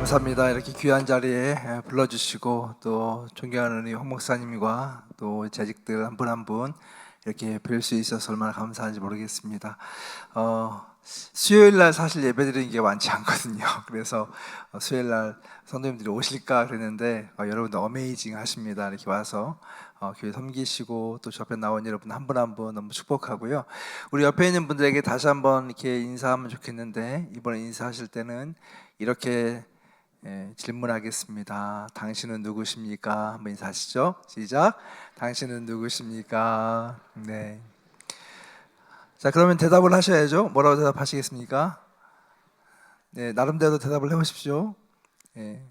감사합니다. 이렇게 귀한 자리에 불러주시고 또 존경하는 우리 황 목사님과 또 재직들 한 분 한 분 이렇게 뵐 수 있어서 얼마나 감사한지 모르겠습니다. 수요일 날 사실 예배드리는 게 많지 않거든요. 그래서 수요일 날 성도님들이 오실까 그랬는데 여러분들 어메이징 하십니다. 이렇게 와서 교회 섬기시고 또 저 옆에 나온 여러분 한 분 한 분 너무 축복하고요. 우리 옆에 있는 분들에게 다시 한번 이렇게 인사하면 좋겠는데, 이번에 인사하실 때는 이렇게 질문하겠습니다. 당신은 누구십니까? 한번 인사하시죠. 시작. 당신은 누구십니까? 네. 자, 그러면 대답을 하셔야죠. 뭐라고 대답하시겠습니까? 네, 나름대로 대답을 해보십시오. 네.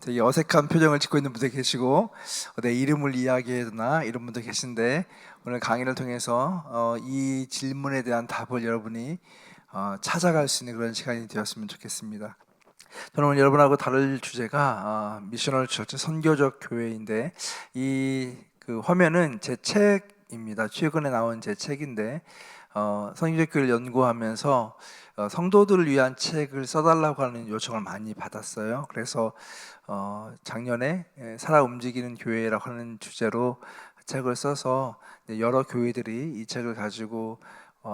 되게 어색한 표정을 짓고 있는 분들 계시고, 내 이름을 이야기해야 되나 이런 분들 계신데, 오늘 강의를 통해서 이 질문에 대한 답을 여러분이 찾아갈 수 있는 그런 시간이 되었으면 좋겠습니다. 저는 오늘 여러분하고 다룰 주제가 미셔널 처치, 선교적 교회인데, 이 그 화면은 제 책입니다. 최근에 나온 제 책인데, 선교적 교회를 연구하면서 성도들을 위한 책을 써달라고 하는 요청을 많이 받았어요. 그래서 작년에 살아 움직이는 교회라고 하는 주제로 책을 써서 여러 교회들이 이 책을 가지고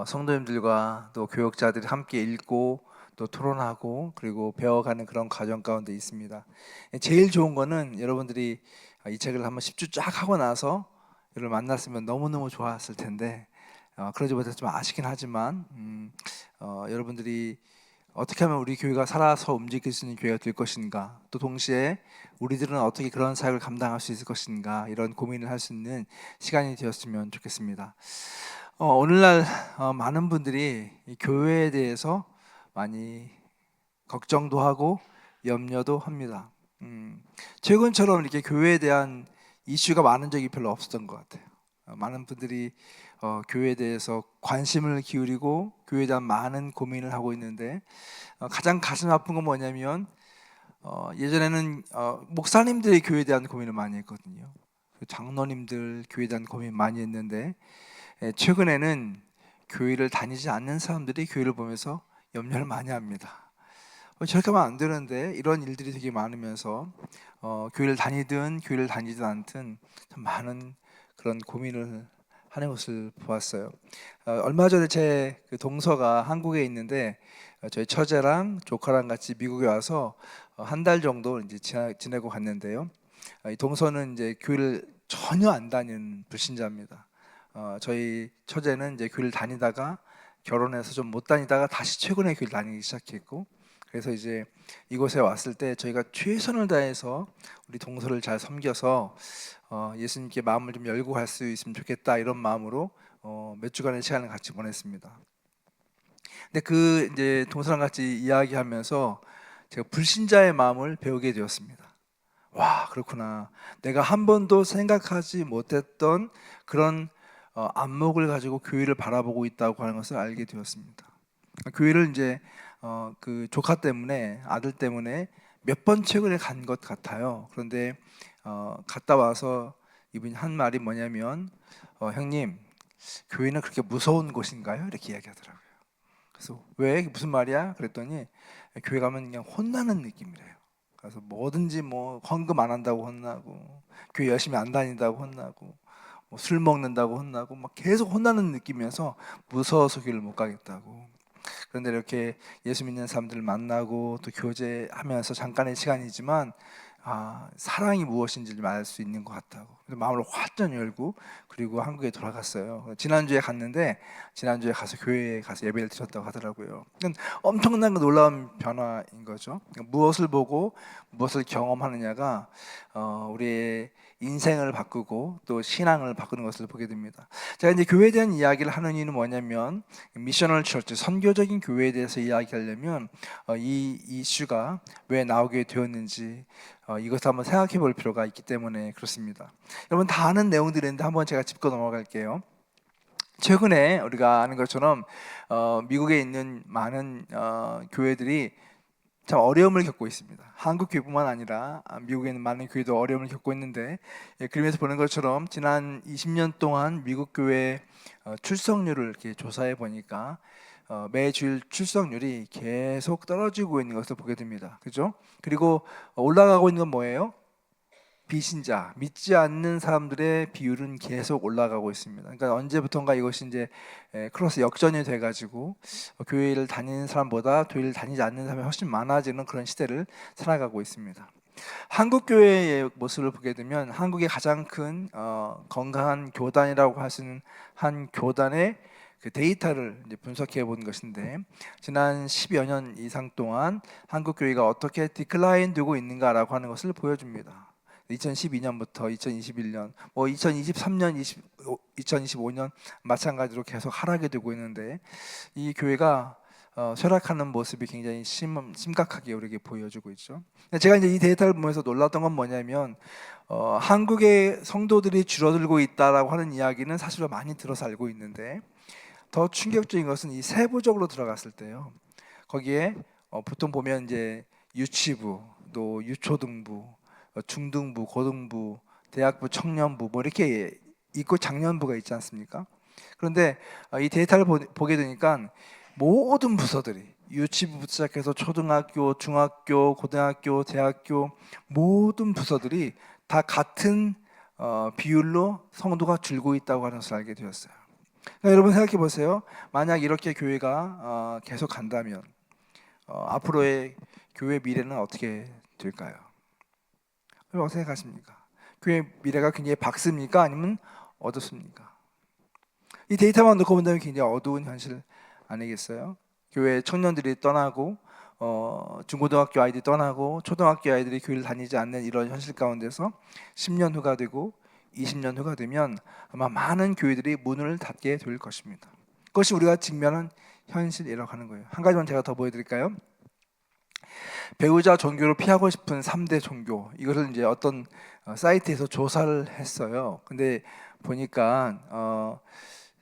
성도님들과 또 교역자들이 함께 읽고 또 토론하고 그리고 배워가는 그런 과정 가운데 있습니다. 제일 좋은 거는 여러분들이 이 책을 한번 10주 쫙 하고 나서 여러분 만났으면 너무너무 좋았을 텐데, 그러지 못해서 좀 아쉽긴 하지만 여러분들이 어떻게 하면 우리 교회가 살아서 움직일 수 있는 교회가 될 것인가, 또 동시에 우리들은 어떻게 그런 사역을 감당할 수 있을 것인가, 이런 고민을 할 수 있는 시간이 되었으면 좋겠습니다. 오늘날 많은 분들이 이 교회에 대해서 많이 걱정도 하고 염려도 합니다. 최근처럼 이렇게 교회에 대한 이슈가 많은 적이 별로 없었던 것 같아요. 많은 분들이 교회에 대해서 관심을 기울이고 교회에 대한 많은 고민을 하고 있는데, 가장 가슴 아픈 건 뭐냐면 예전에는 목사님들이 교회에 대한 고민을 많이 했거든요. 장로님들 교회에 대한 고민 많이 했는데, 최근에는 교회를 다니지 않는 사람들이 교회를 보면서 염려를 많이 합니다. 저렇게 하면 안 되는데, 이런 일들이 되게 많으면서 교회를 다니든 교회를 다니든 않든 참 많은 그런 고민을 하는 것을 보았어요. 얼마 전에 제 그 동서가 한국에 있는데, 저희 처제랑 조카랑 같이 미국에 와서 한 달 정도 이제 지내고 갔는데요. 이 동서는 이제 교회를 전혀 안 다니는 불신자입니다. 저희 처제는 이제 교회를 다니다가 결혼해서 좀 못 다니다가 다시 최근에 교회를 다니기 시작했고, 그래서 이제 이곳에 왔을 때 저희가 최선을 다해서 우리 동서를 잘 섬겨서 예수님께 마음을 좀 열고 갈 수 있으면 좋겠다, 이런 마음으로 몇 주간의 시간을 같이 보냈습니다. 근데 그 이제 동서랑 같이 이야기하면서 제가 불신자의 마음을 배우게 되었습니다. 와, 그렇구나. 내가 한 번도 생각하지 못했던 그런 안목을 가지고 교회를 바라보고 있다고 하는 것을 알게 되었습니다. 교회를 이제 그 조카 때문에, 아들 때문에 몇 번 최근에 간 것 같아요. 그런데 갔다 와서 이분이 한 말이 뭐냐면, 형님, 교회는 그렇게 무서운 곳인가요? 이렇게 이야기하더라고요. 그래서 왜? 무슨 말이야? 그랬더니 교회 가면 그냥 혼나는 느낌이래요. 그래서 뭐든지 뭐 헌금 안 한다고 혼나고, 교회 열심히 안 다닌다고 혼나고, 뭐 술 먹는다고 혼나고, 막 계속 혼나는 느낌이어서 무서워서 교회를 못 가겠다고. 그런데 이렇게 예수 믿는 사람들을 만나고 또 교제하면서 잠깐의 시간이지만 사랑이 무엇인지를 알 수 있는 것 같다고, 그래서 마음을 활짝 열고 그리고 한국에 돌아갔어요. 지난주에 갔는데, 지난주에 가서 교회에 가서 예배를 드렸다고 하더라고요. 엄청난 놀라운 변화인 거죠. 무엇을 보고 무엇을 경험하느냐가 우리의 인생을 바꾸고 또 신앙을 바꾸는 것을 보게 됩니다. 제가 이제 교회에 대한 이야기를 하는 이유는 뭐냐면, 미셔널 처치, 선교적인 교회에 대해서 이야기하려면 이 이슈가 왜 나오게 되었는지 이것을 한번 생각해 볼 필요가 있기 때문에 그렇습니다. 여러분 다 아는 내용들인데 한번 제가 짚고 넘어갈게요. 최근에 우리가 아는 것처럼 미국에 있는 많은 교회들이 참 어려움을 겪고 있습니다. 한국 교회뿐만 아니라 미국에 있는 많은 교회도 어려움을 겪고 있는데, 그림에서 보는 것처럼 지난 20년 동안 미국 교회 출석률을 이렇게 조사해 보니까 매주일 출석률이 계속 떨어지고 있는 것을 보게 됩니다. 그죠? 그리고 올라가고 있는 건 뭐예요? 비신자, 믿지 않는 사람들의 비율은 계속 올라가고 있습니다. 그러니까 언제부턴가 이것이 이제 크로스 역전이 돼가지고 교회를 다니는 사람보다 교회를 다니지 않는 사람이 훨씬 많아지는 그런 시대를 살아가고 있습니다. 한국 교회의 모습을 보게 되면 한국의 가장 큰 건강한 교단이라고 하시는 한 교단의 그 데이터를 이제 분석해 본 것인데, 지난 10여 년 이상 동안 한국 교회가 어떻게 디클라인 되고 있는가라고 하는 것을 보여줍니다. 2012년부터 2021년, 뭐 2023년, 2025년 마찬가지로 계속 하락이 되고 있는데, 이 교회가 쇠락하는 모습이 굉장히 심각하게 우리에게 보여주고 있죠. 제가 이제 이 데이터를 보면서 놀랐던 건 뭐냐면, 한국의 성도들이 줄어들고 있다라고 하는 이야기는 사실로 많이 들어서 알고 있는데, 더 충격적인 것은 이 세부적으로 들어갔을 때요. 거기에 보통 보면 이제 유치부, 또 유초등부, 중등부, 고등부, 대학부, 청년부 뭐 이렇게 있고 장년부가 있지 않습니까? 그런데 이 데이터를 보게 되니까 모든 부서들이 유치부부터 시작해서 초등학교, 중학교, 고등학교, 대학교 모든 부서들이 다 같은 비율로 성도가 줄고 있다고 하는 것을 알게 되었어요. 그러니까 여러분 생각해 보세요. 만약 이렇게 교회가 계속 간다면 앞으로의 교회 미래는 어떻게 될까요? 여러분 어떻게 생각하십니까? 교회 미래가 굉장히 밝습니까? 아니면 어둡습니까? 이 데이터만 놓고 본다면 굉장히 어두운 현실 아니겠어요? 교회 청년들이 떠나고 중고등학교 아이들이 떠나고 초등학교 아이들이 교회를 다니지 않는 이런 현실 가운데서 10년 후가 되고 20년 후가 되면 아마 많은 교회들이 문을 닫게 될 것입니다. 그것이 우리가 직면한 현실이라고 하는 거예요. 한 가지만 제가 더 보여드릴까요? 배우자 종교를 피하고 싶은 3대 종교, 이것을 이제 어떤 사이트에서 조사를 했어요. 근데 보니까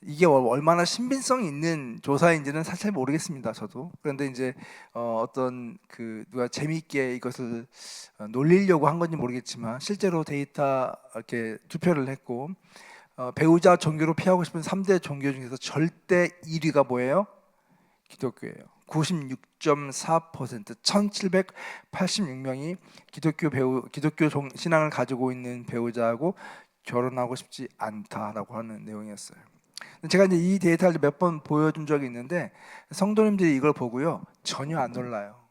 이게 얼마나 신빙성 있는 조사인지는 사실 모르겠습니다. 저도. 그런데 이제 어떤 그 누가 재미있게 이것을 놀리려고 한 건지 모르겠지만 실제로 데이터 이렇게 투표를 했고, 배우자 종교로 피하고 싶은 3대 종교 중에서 절대 1위가 뭐예요? 기독교예요. 96.4%, 1786명이 기독교 신앙을 가지고 있는 배우자하고 결혼하고 싶지 않다라고 하는 내용이었어요. 제가 이제 이 데이터를 몇 번 보여준 적이 있는데 성도님들이 이걸 보고요 전혀 안 놀라요.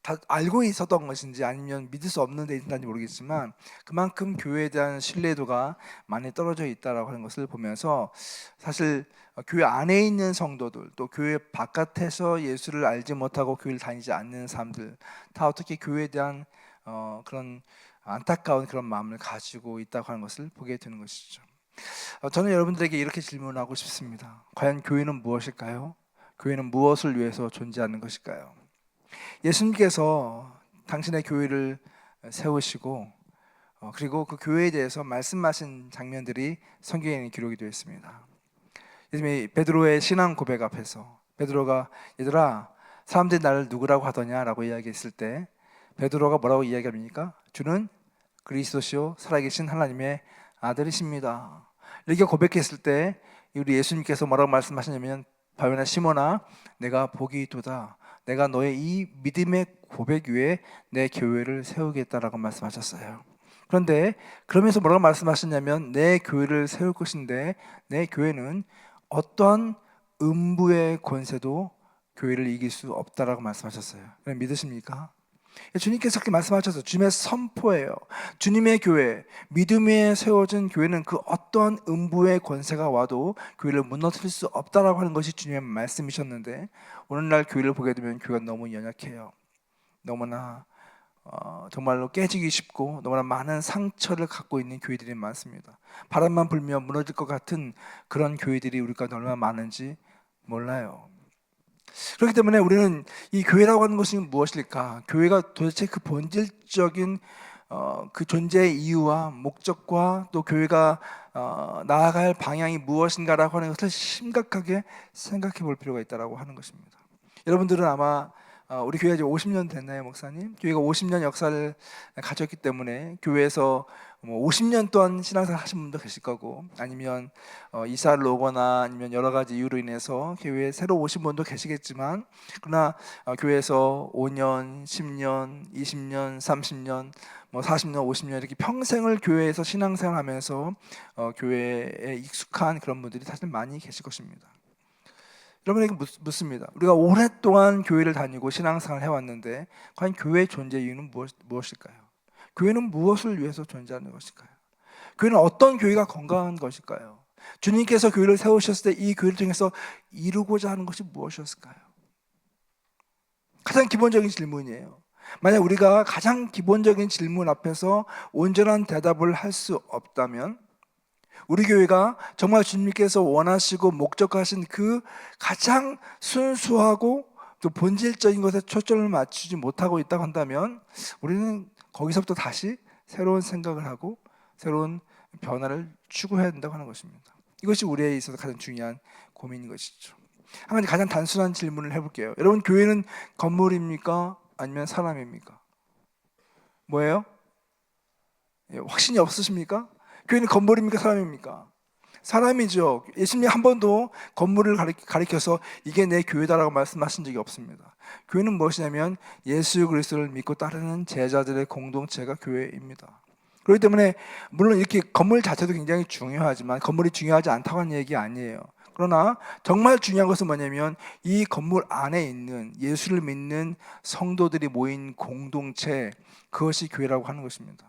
다 알고 있었던 것인지 아니면 믿을 수 없는 데이터인지 모르겠지만 그만큼 교회에 대한 신뢰도가 많이 떨어져 있다라고 하는 것을 보면서 사실 교회 안에 있는 성도들, 또 교회 바깥에서 예수를 알지 못하고 교회를 다니지 않는 사람들 다 어떻게 교회에 대한 그런 안타까운 그런 마음을 가지고 있다고 하는 것을 보게 되는 것이죠. 저는 여러분들에게 이렇게 질문하고 싶습니다. 과연 교회는 무엇일까요? 교회는 무엇을 위해서 존재하는 것일까요? 예수님께서 당신의 교회를 세우시고 그리고 그 교회에 대해서 말씀하신 장면들이 성경에 기록이 되어 있습니다. 예수님이 베드로의 신앙 고백 앞에서 베드로가 얘들아 사람들이 나를 누구라고 하더냐라고 이야기했을 때 베드로가 뭐라고 이야기합니까? 주는 그리스도시요 살아계신 하나님의 아들이십니다. 이렇게 고백했을 때 우리 예수님께서 뭐라고 말씀하시냐면 바요나 시몬아 내가 복이 있도다. 내가 너의 이 믿음의 고백 위에 내 교회를 세우겠다라고 말씀하셨어요. 그런데 그러면서 뭐라고 말씀하셨냐면 내 교회를 세울 것인데 내 교회는 어떠한 음부의 권세도 교회를 이길 수 없다라고 말씀하셨어요. 믿으십니까? 주님께서 그렇게 말씀하셔서 주님의 선포예요. 주님의 교회, 믿음에 세워진 교회는 그 어떠한 음부의 권세가 와도 교회를 무너뜨릴 수 없다라고 하는 것이 주님의 말씀이셨는데 오늘날 교회를 보게 되면 교회가 너무 연약해요. 너무나 정말로 깨지기 쉽고 너무나 많은 상처를 갖고 있는 교회들이 많습니다. 바람만 불면 무너질 것 같은 그런 교회들이 우리 가운데 얼마나 많은지 몰라요. 그렇기 때문에 우리는 이 교회라고 하는 것이 무엇일까? 교회가 도대체 그 본질적인 그 존재의 이유와 목적과 또 교회가 나아갈 방향이 무엇인가라고 하는 것을 심각하게 생각해 볼 필요가 있다고 하는 것입니다. 여러분들은 아마 우리 교회가 이제 50년 됐나요, 목사님? 교회가 50년 역사를 가졌기 때문에 교회에서 뭐 50년 동안 신앙생활 하신 분도 계실 거고, 아니면 이사를 오거나 아니면 여러 가지 이유로 인해서 교회에 새로 오신 분도 계시겠지만, 그러나 교회에서 5년, 10년, 20년, 30년, 뭐 40년, 50년 이렇게 평생을 교회에서 신앙생활하면서 교회에 익숙한 그런 분들이 사실 많이 계실 것입니다. 여러분에게 묻습니다. 우리가 오랫동안 교회를 다니고 신앙생활을 해왔는데 과연 교회의 존재 이유는 무엇일까요? 교회는 무엇을 위해서 존재하는 것일까요? 교회는 어떤 교회가 건강한 것일까요? 주님께서 교회를 세우셨을 때 이 교회를 통해서 이루고자 하는 것이 무엇이었을까요? 가장 기본적인 질문이에요. 만약 우리가 가장 기본적인 질문 앞에서 온전한 대답을 할 수 없다면 우리 교회가 정말 주님께서 원하시고 목적하신 그 가장 순수하고 또 본질적인 것에 초점을 맞추지 못하고 있다고 한다면 우리는 거기서부터 다시 새로운 생각을 하고 새로운 변화를 추구해야 된다고 하는 것입니다. 이것이 우리에 있어서 가장 중요한 고민인 것이죠. 한 가지 가장 단순한 질문을 해볼게요. 여러분, 교회는 건물입니까? 아니면 사람입니까? 뭐예요? 확신이 없으십니까? 교회는 건물입니까? 사람입니까? 사람이죠. 예수님이 한 번도 건물을 가리켜서 이게 내 교회다라고 말씀하신 적이 없습니다. 교회는 무엇이냐면 예수 그리스도를 믿고 따르는 제자들의 공동체가 교회입니다. 그렇기 때문에 물론 이렇게 건물 자체도 굉장히 중요하지만 건물이 중요하지 않다고 하는 얘기 아니에요. 그러나 정말 중요한 것은 뭐냐면 이 건물 안에 있는 예수를 믿는 성도들이 모인 공동체, 그것이 교회라고 하는 것입니다.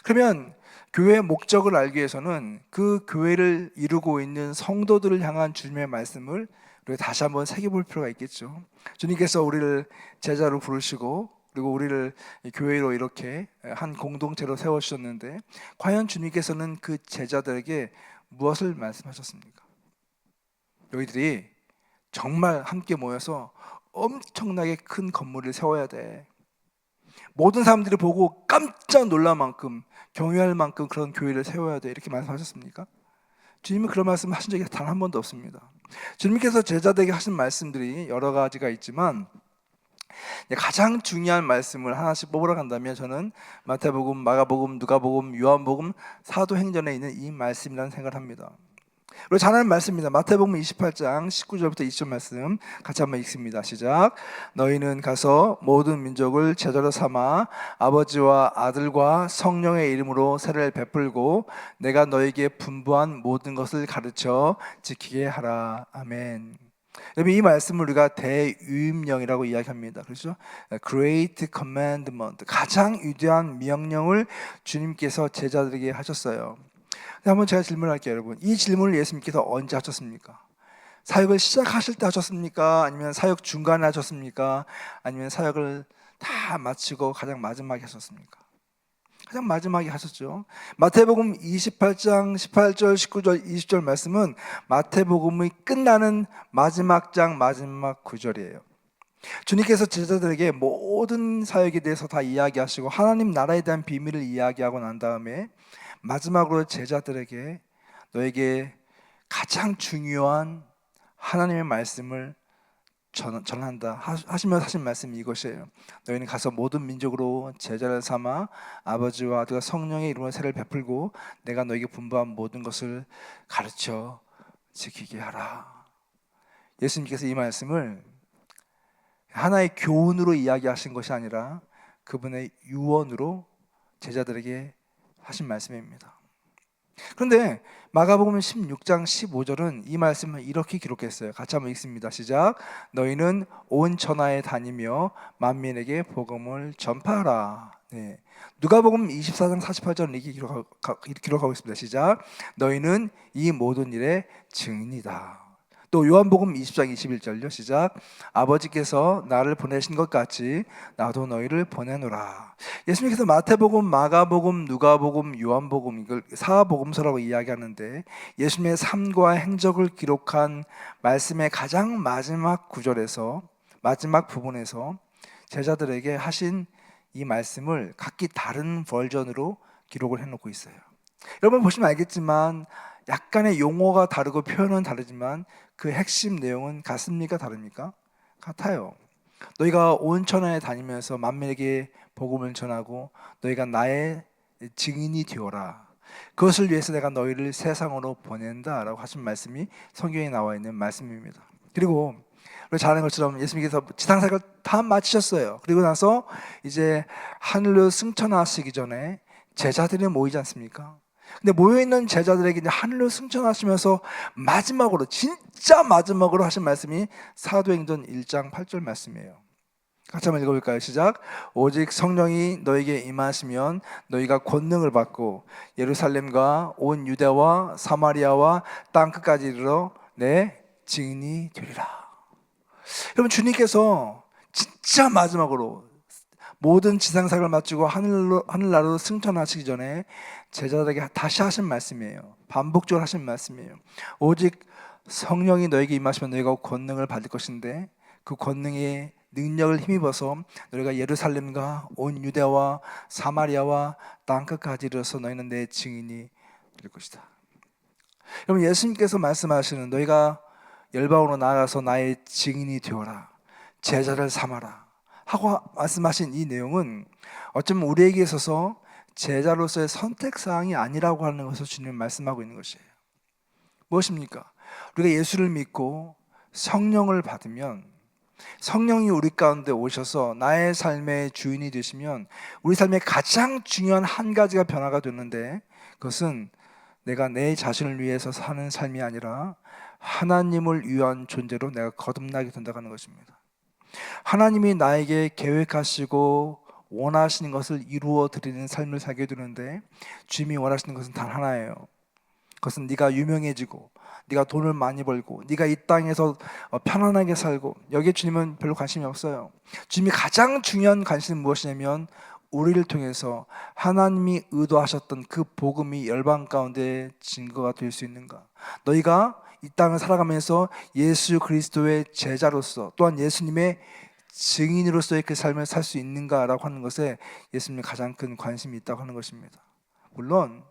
그러면 교회의 목적을 알기 위해서는 그 교회를 이루고 있는 성도들을 향한 주님의 말씀을 우리가 다시 한번 새겨볼 필요가 있겠죠. 주님께서 우리를 제자로 부르시고 그리고 우리를 교회로 이렇게 한 공동체로 세워주셨는데 과연 주님께서는 그 제자들에게 무엇을 말씀하셨습니까? 너희들이 정말 함께 모여서 엄청나게 큰 건물을 세워야 돼. 모든 사람들이 보고 깜짝 놀랄 만큼 경외할 만큼 그런 교회를 세워야 돼, 이렇게 말씀하셨습니까? 주님은 그런 말씀 하신 적이 단 한 번도 없습니다. 주님께서 제자들에게 하신 말씀들이 여러 가지가 있지만 가장 중요한 말씀을 하나씩 뽑으러 간다면 저는 마태복음, 마가복음, 누가복음, 요한복음, 사도행전에 있는 이 말씀이라는 생각을 합니다. 그리고 잘 아는 말씀입니다. 마태복음 28장 19절부터 20절 말씀 같이 한번 읽습니다. 시작. 너희는 가서 모든 민족을 제자로 삼아 아버지와 아들과 성령의 이름으로 세례를 베풀고 내가 너에게 분부한 모든 것을 가르쳐 지키게 하라. 아멘. 여러분, 이 말씀을 우리가 대유임령이라고 이야기합니다. 그렇죠? Great Commandment, 가장 위대한 명령을 주님께서 제자들에게 하셨어요. 한번 제가 질문할게요, 여러분. 이 질문을 예수님께서 언제 하셨습니까? 사역을 시작하실 때 하셨습니까? 아니면 사역 중간에 하셨습니까? 아니면 사역을 다 마치고 가장 마지막에 하셨습니까? 가장 마지막에 하셨죠. 마태복음 28장 18절, 19절, 20절 말씀은 마태복음이 끝나는 마지막 장 마지막 구절이에요. 주님께서 제자들에게 모든 사역에 대해서 다 이야기하시고 하나님 나라에 대한 비밀을 이야기하고 난 다음에 마지막으로 제자들에게 너에게 가장 중요한 하나님의 말씀을 전한다 하시면서 하신 말씀이 이것이에요. 너희는 가서 모든 민족으로 제자를 삼아 아버지와 아들과 성령의 이름으로 세례를 베풀고 내가 너에게 분부한 모든 것을 가르쳐 지키게 하라. 예수님께서 이 말씀을 하나의 교훈으로 이야기하신 것이 아니라 그분의 유언으로 제자들에게 하신 말씀입니다. 그런데 마가복음 16장 15절은 이 말씀을 이렇게 기록했어요. 같이 한번 읽습니다. 시작. 너희는 온 천하에 다니며 만민에게 복음을 전파하라. 네. 누가복음 24장 48절은 이렇게 기록하고 있습니다. 시작. 너희는 이 모든 일의 증인이다. 또 요한복음 20장 21절요. 시작. 아버지께서 나를 보내신 것 같이 나도 너희를 보내노라. 예수님께서 마태복음, 마가복음, 누가복음, 요한복음, 이걸 사복음서라고 이야기하는데 예수님의 삶과 행적을 기록한 말씀의 가장 마지막 구절에서, 마지막 부분에서 제자들에게 하신 이 말씀을 각기 다른 버전으로 기록을 해놓고 있어요. 여러분 보시면 알겠지만 약간의 용어가 다르고 표현은 다르지만 그 핵심 내용은 같습니까? 다릅니까? 같아요. 너희가 온 천하에 다니면서 만민에게 복음을 전하고 너희가 나의 증인이 되어라. 그것을 위해서 내가 너희를 세상으로 보낸다 라고 하신 말씀이 성경에 나와 있는 말씀입니다. 그리고 우리 잘 아는 것처럼 예수님께서 지상사역을 다 마치셨어요. 그리고 나서 이제 하늘로 승천하시기 전에 제자들이 모이지 않습니까? 근데 모여있는 제자들에게 이제 하늘로 승천하시면서 마지막으로, 진짜 마지막으로 하신 말씀이 사도행전 1장 8절 말씀이에요. 같이 한번 읽어볼까요? 시작. 오직 성령이 너에게 임하시면 너희가 권능을 받고 예루살렘과 온 유대와 사마리아와 땅끝까지 이르러 내 증인이 되리라. 여러분, 주님께서 진짜 마지막으로 모든 지상사역을 마치고 하늘나라로 승천하시기 전에 제자들에게 다시 하신 말씀이에요. 반복적으로 하신 말씀이에요. 오직 성령이 너에게 임하시면 너희가 권능을 받을 것인데 그 권능의 능력을 힘입어서 너희가 예루살렘과 온 유대와 사마리아와 땅끝까지 이르러서 너희는 내 증인이 될 것이다. 여러분, 예수님께서 말씀하시는 너희가 열방으로 나아가서 나의 증인이 되어라, 제자를 삼아라 하고 말씀하신 이 내용은 어쩌면 우리에게 있어서 제자로서의 선택사항이 아니라고 하는 것을 주님은 말씀하고 있는 것이에요. 무엇입니까? 우리가 예수를 믿고 성령을 받으면, 성령이 우리 가운데 오셔서 나의 삶의 주인이 되시면 우리 삶의 가장 중요한 한 가지가 변화가 되는데, 그것은 내가 내 자신을 위해서 사는 삶이 아니라 하나님을 위한 존재로 내가 거듭나게 된다고 하는 것입니다. 하나님이 나에게 계획하시고 원하시는 것을 이루어 드리는 삶을 살게 되는데, 주님이 원하시는 것은 단 하나예요. 그것은 네가 유명해지고 네가 돈을 많이 벌고 네가 이 땅에서 편안하게 살고, 여기에 주님은 별로 관심이 없어요. 주님이 가장 중요한 관심은 무엇이냐면 우리를 통해서 하나님이 의도하셨던 그 복음이 열방 가운데 증거가 될 수 있는가. 너희가 이 땅을 살아가면서 예수 그리스도의 제자로서 또한 예수님의 증인으로서의 그 삶을 살 수 있는가라고 하는 것에 예수님이 가장 큰 관심이 있다고 하는 것입니다. 물론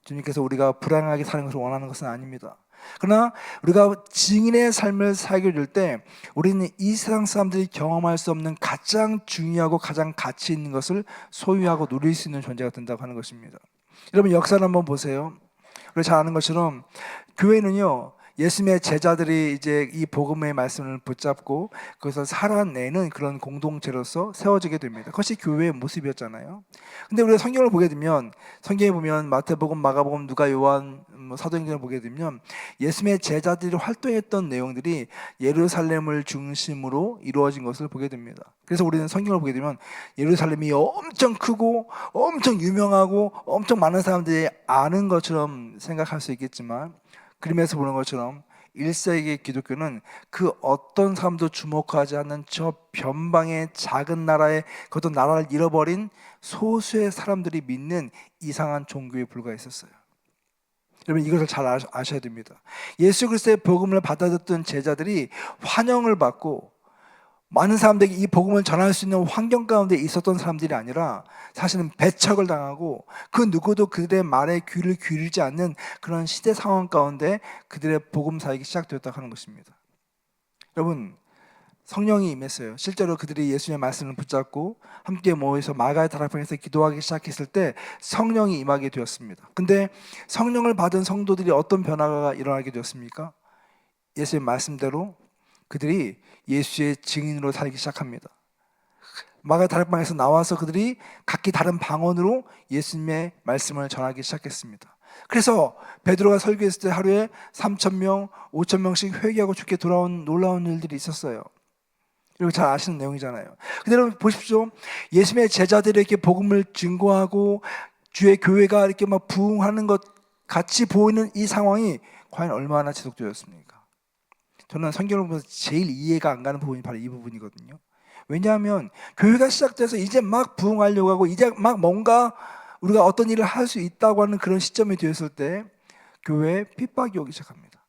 주님께서 우리가 불행하게 사는 것을 원하는 것은 아닙니다. 그러나 우리가 증인의 삶을 살게 될 때 우리는 이 세상 사람들이 경험할 수 없는 가장 중요하고 가장 가치 있는 것을 소유하고 누릴 수 있는 존재가 된다고 하는 것입니다. 여러분, 역사를 한번 보세요. 우리 잘 아는 것처럼 교회는요, 예수님의 제자들이 이제 이 복음의 말씀을 붙잡고 그것을 살아내는 그런 공동체로서 세워지게 됩니다. 그것이 교회의 모습이었잖아요. 근데 우리가 성경을 보게 되면, 성경에 보면 마태복음, 마가복음, 누가, 요한, 사도행전을 보게 되면 예수님의 제자들이 활동했던 내용들이 예루살렘을 중심으로 이루어진 것을 보게 됩니다. 그래서 우리는 성경을 보게 되면 예루살렘이 엄청 크고 엄청 유명하고 엄청 많은 사람들이 아는 것처럼 생각할 수 있겠지만, 그림에서 보는 것처럼 1세기 기독교는 그 어떤 사람도 주목하지 않는 저 변방의 작은 나라에, 그것도 나라를 잃어버린 소수의 사람들이 믿는 이상한 종교에 불과했었어요. 여러분, 이것을 잘 아셔야 됩니다. 예수 그리스도의 복음을 받아들였던 제자들이 환영을 받고 많은 사람들에게 이 복음을 전할 수 있는 환경 가운데 있었던 사람들이 아니라 사실은 배척을 당하고 그 누구도 그들의 말에 귀를 기울이지 않는 그런 시대 상황 가운데 그들의 복음 사역이 시작되었다고 하는 것입니다. 여러분, 성령이 임했어요. 실제로 그들이 예수님의 말씀을 붙잡고 함께 모여서 마가의 다락방에서 기도하기 시작했을 때 성령이 임하게 되었습니다. 근데 성령을 받은 성도들이 어떤 변화가 일어나게 되었습니까? 예수의 말씀대로 그들이 예수의 증인으로 살기 시작합니다. 마가의 다락방에서 나와서 그들이 각기 다른 방언으로 예수님의 말씀을 전하기 시작했습니다. 그래서 베드로가 설교했을 때 하루에 3,000명, 5,000명씩 회개하고 죽게 돌아온 놀라운 일들이 있었어요. 이거 잘 아시는 내용이잖아요. 근데 여러분 보십시오. 예수님의 제자들에게 복음을 증거하고 주의 교회가 이렇게 막 부흥하는 것 같이 보이는 이 상황이 과연 얼마나 지속되었습니까? 저는 성경을 보면서 제일 이해가 안 가는 부분이 바로 이 부분이거든요. 왜냐하면 교회가 시작돼서 이제 막 부흥하려고 하고 이제 막 뭔가 우리가 어떤 일을 할 수 있다고 하는 그런 시점이 되었을 때 교회에 핍박이 오기 시작합니다.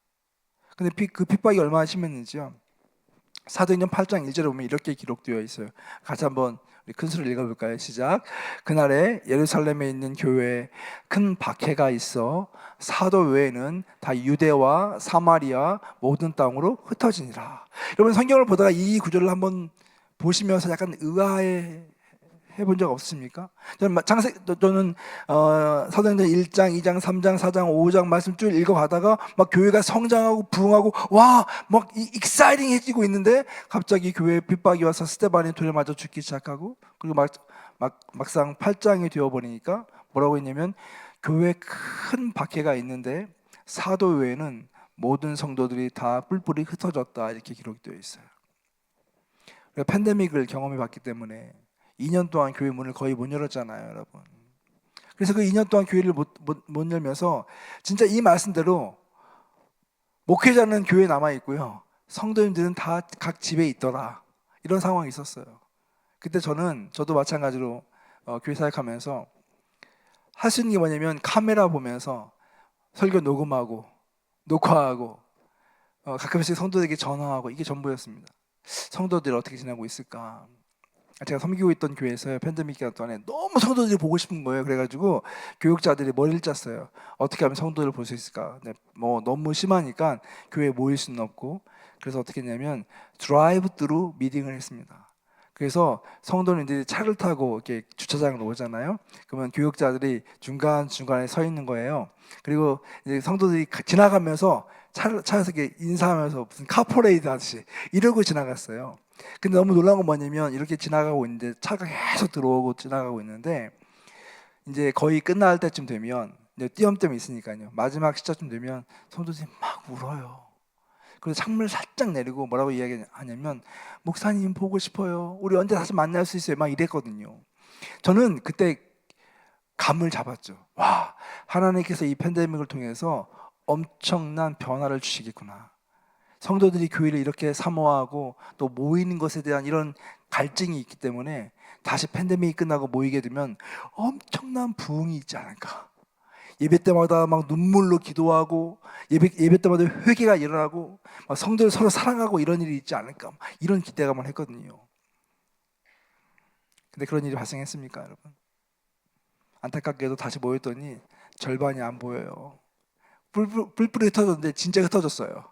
근데 그 핍박이 얼마나 심했는지요. 사도행전 8장 1절에 보면 이렇게 기록되어 있어요. 같이 한번 우리 큰 소리를 읽어볼까요? 시작. 그날에 예루살렘에 있는 교회에 큰 박해가 있어 사도 외에는 다 유대와 사마리아 모든 땅으로 흩어지니라. 여러분, 성경을 보다가 이 구절을 한번 보시면서 약간 의아해 해본 적 없으십니까? 저는 사도행전 1장, 2장, 3장, 4장, 5장 말씀 쭉 읽어가다가 막 교회가 성장하고 부흥하고 와, 막 익사이팅해지고 있는데 갑자기 교회에 핍박이 와서 스데반이 돌에 맞아 죽기 시작하고 그리고 막상 8장이 되어버리니까 뭐라고 했냐면 교회에 큰 박해가 있는데 사도 외에는 모든 성도들이 다 뿔뿔이 흩어졌다 이렇게 기록되어 있어요. 팬데믹을 경험해 봤기 때문에 2년 동안 교회 문을 거의 못 열었잖아요, 여러분. 그래서 그 2년 동안 교회를 못 열면서 진짜 이 말씀대로 목회자는 교회에 남아 있고요, 성도님들은 다 각 집에 있더라, 이런 상황이 있었어요. 그때 저도 마찬가지로 교회 사역하면서 할 수 있는 게 뭐냐면 카메라 보면서 설교 녹음하고 녹화하고 가끔씩 성도들에게 전화하고 이게 전부였습니다. 성도들 어떻게 지내고 있을까? 제가 섬기고 있던 교회에서 팬데믹 기간 동안에 너무 성도들이 보고 싶은 거예요. 그래가지고 교육자들이 머리를 짰어요. 어떻게 하면 성도들을 볼 수 있을까? 네, 뭐 너무 심하니까 교회에 모일 수는 없고, 그래서 어떻게 했냐면 드라이브 스루 미팅을 했습니다. 그래서 성도님들이 차를 타고 이렇게 주차장으로 오잖아요. 그러면 교육자들이 중간중간에 서 있는 거예요. 그리고 이제 성도들이 지나가면서 차에서 이렇게 인사하면서 무슨 카퍼레이드 하듯이 이러고 지나갔어요. 근데 너무 놀라운 건 뭐냐면 이렇게 지나가고 있는데 차가 계속 들어오고 지나가고 있는데 이제 거의 끝날 때쯤 되면 이제 띄엄띄엄 있으니까요. 마지막 시점쯤 되면 성도들이 막 울어요. 그래서 창문을 살짝 내리고 뭐라고 이야기하냐면 목사님 보고 싶어요. 우리 언제 다시 만날 수 있어요? 막 이랬거든요. 저는 그때 감을 잡았죠. 와, 하나님께서 이 팬데믹을 통해서 엄청난 변화를 주시겠구나. 성도들이 교회를 이렇게 사모하고 또 모이는 것에 대한 이런 갈증이 있기 때문에 다시 팬데믹이 끝나고 모이게 되면 엄청난 부흥이 있지 않을까. 예배 때마다 막 눈물로 기도하고 예배 때마다 회개가 일어나고 막 성도를 서로 사랑하고 이런 일이 있지 않을까, 이런 기대감을 했거든요. 근데 그런 일이 발생했습니까, 여러분? 안타깝게도 다시 모였더니 절반이 안 보여요. 뿔뿔이 흩어졌는데 진짜 흩어졌어요.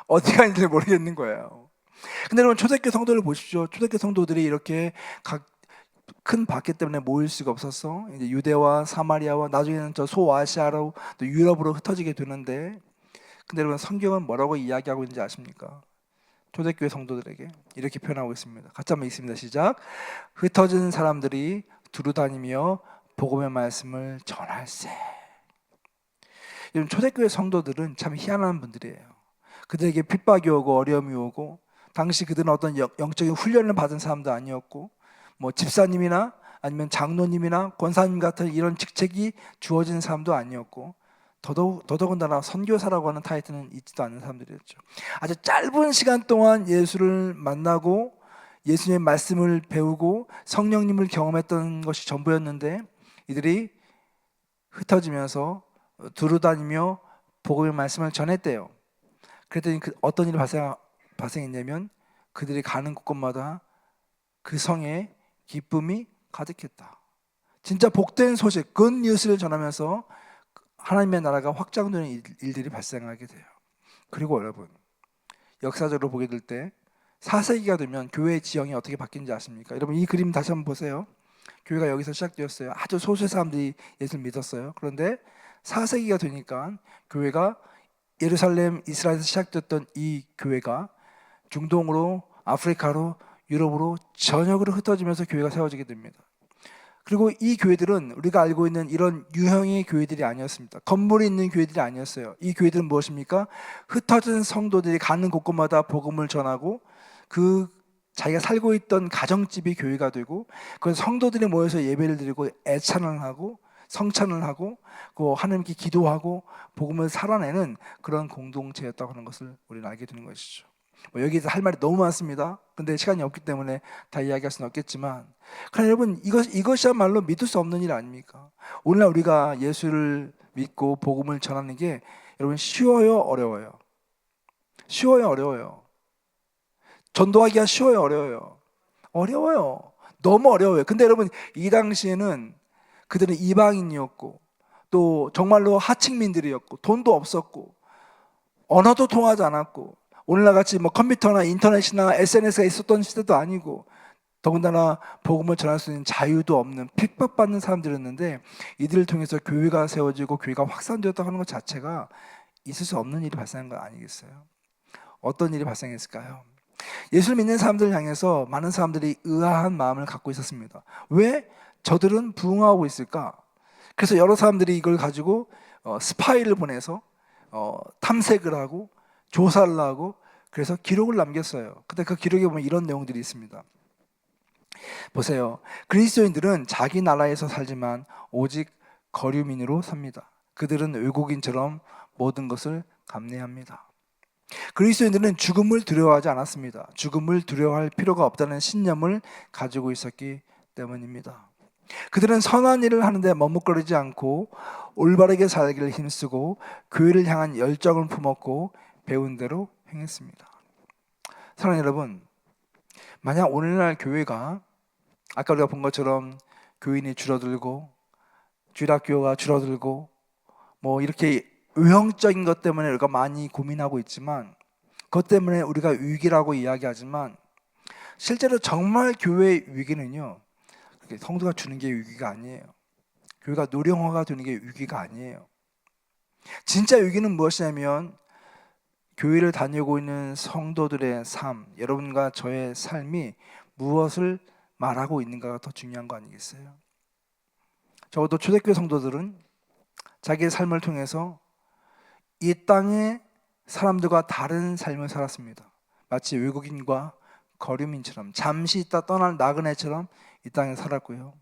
어디 가는지 모르겠는 거예요. 근데 여러분, 초대교회 성도를 보십시오. 초대교회 성도들이 이렇게 각 큰 박해 때문에 모일 수가 없어서 이제 유대와 사마리아와 나중에는 저 소아시아로 또 유럽으로 흩어지게 되는데, 근데 여러분, 성경은 뭐라고 이야기하고 있는지 아십니까? 초대교회 성도들에게 이렇게 표현하고 있습니다. 같이 한번 읽습니다. 시작. 흩어진 사람들이 두루 다니며 복음의 말씀을 전할세. 여러분, 초대교회 성도들은 참 희한한 분들이에요. 그들에게 핍박이 오고 어려움이 오고, 당시 그들은 어떤 영적인 훈련을 받은 사람도 아니었고, 뭐 집사님이나 아니면 장로님이나 권사님 같은 이런 직책이 주어진 사람도 아니었고, 더더군다나 선교사라고 하는 타이틀은 있지도 않는 사람들이었죠. 아주 짧은 시간 동안 예수를 만나고 예수님의 말씀을 배우고 성령님을 경험했던 것이 전부였는데, 이들이 흩어지면서 두루다니며 복음의 말씀을 전했대요. 그랬더니 어떤 일이 발생했냐면 그들이 가는 곳곳마다 그 성에 기쁨이 가득했다. 진짜 복된 소식, 굿 뉴스를 전하면서 하나님의 나라가 확장되는 일들이 발생하게 돼요. 그리고 여러분, 역사적으로 보게 될 때 4세기가 되면 교회의 지형이 어떻게 바뀐지 아십니까? 여러분, 이 그림 다시 한번 보세요. 교회가 여기서 시작되었어요. 아주 소수의 사람들이 예수를 믿었어요. 그런데 4세기가 되니까 교회가 예루살렘, 이스라엘에서 시작됐던 이 교회가 중동으로, 아프리카로, 유럽으로 전역으로 흩어지면서 교회가 세워지게 됩니다. 그리고 이 교회들은 우리가 알고 있는 이런 유형의 교회들이 아니었습니다. 건물이 있는 교회들이 아니었어요. 이 교회들은 무엇입니까? 흩어진 성도들이 가는 곳곳마다 복음을 전하고 그 자기가 살고 있던 가정집이 교회가 되고, 그 성도들이 모여서 예배를 드리고 애찬을 하고 성찬을 하고 그 하나님께 기도하고 복음을 살아내는 그런 공동체였다고 하는 것을 우리는 알게 되는 것이죠. 여기서 할 말이 너무 많습니다. 근데 시간이 없기 때문에 다 이야기할 수는 없겠지만, 그러나 여러분, 이것이야말로 믿을 수 없는 일 아닙니까? 오늘날 우리가 예수를 믿고 복음을 전하는 게 여러분 쉬워요, 어려워요? 쉬워요, 어려워요? 전도하기가 쉬워요, 어려워요? 어려워요. 너무 어려워요. 근데 여러분, 이 당시에는 그들은 이방인이었고 또 정말로 하층민들이었고 돈도 없었고 언어도 통하지 않았고 오늘날 같이 뭐 컴퓨터나 인터넷이나 SNS가 있었던 시대도 아니고 더군다나 복음을 전할 수 있는 자유도 없는 핍박받는 사람들이었는데, 이들을 통해서 교회가 세워지고 교회가 확산되었다고 하는 것 자체가 있을 수 없는 일이 발생한 건 아니겠어요? 어떤 일이 발생했을까요? 예수를 믿는 사람들을 향해서 많은 사람들이 의아한 마음을 갖고 있었습니다. 왜 저들은 부흥하고 있을까? 그래서 여러 사람들이 이걸 가지고 스파이를 보내서 탐색을 하고 조사를 하고, 그래서 기록을 남겼어요. 근데 그 기록에 보면 이런 내용들이 있습니다. 보세요. 그리스도인들은 자기 나라에서 살지만 오직 거류민으로 삽니다. 그들은 외국인처럼 모든 것을 감내합니다. 그리스도인들은 죽음을 두려워하지 않았습니다. 죽음을 두려워할 필요가 없다는 신념을 가지고 있었기 때문입니다. 그들은 선한 일을 하는데 머뭇거리지 않고 올바르게 살기를 힘쓰고 교회를 향한 열정을 품었고 배운 대로 행했습니다. 사랑하는 여러분, 만약 오늘날 교회가 아까 우리가 본 것처럼 교인이 줄어들고 주일학교가 줄어들고 뭐 이렇게 외형적인 것 때문에 우리가 많이 고민하고 있지만, 그것 때문에 우리가 위기라고 이야기하지만, 실제로 정말 교회의 위기는요, 성도가 주는 게 위기가 아니에요. 교회가 노령화가 되는 게 위기가 아니에요. 진짜 위기는 무엇이냐면, 교회를 다니고 있는 성도들의 삶, 여러분과 저의 삶이 무엇을 말하고 있는가가 더 중요한 거 아니겠어요? 적어도 초대교회 성도들은 자기의 삶을 통해서 이 땅의 사람들과 다른 삶을 살았습니다. 마치 외국인과 거류민처럼, 잠시 있다 떠날 나그네처럼 이 땅에 살았고요.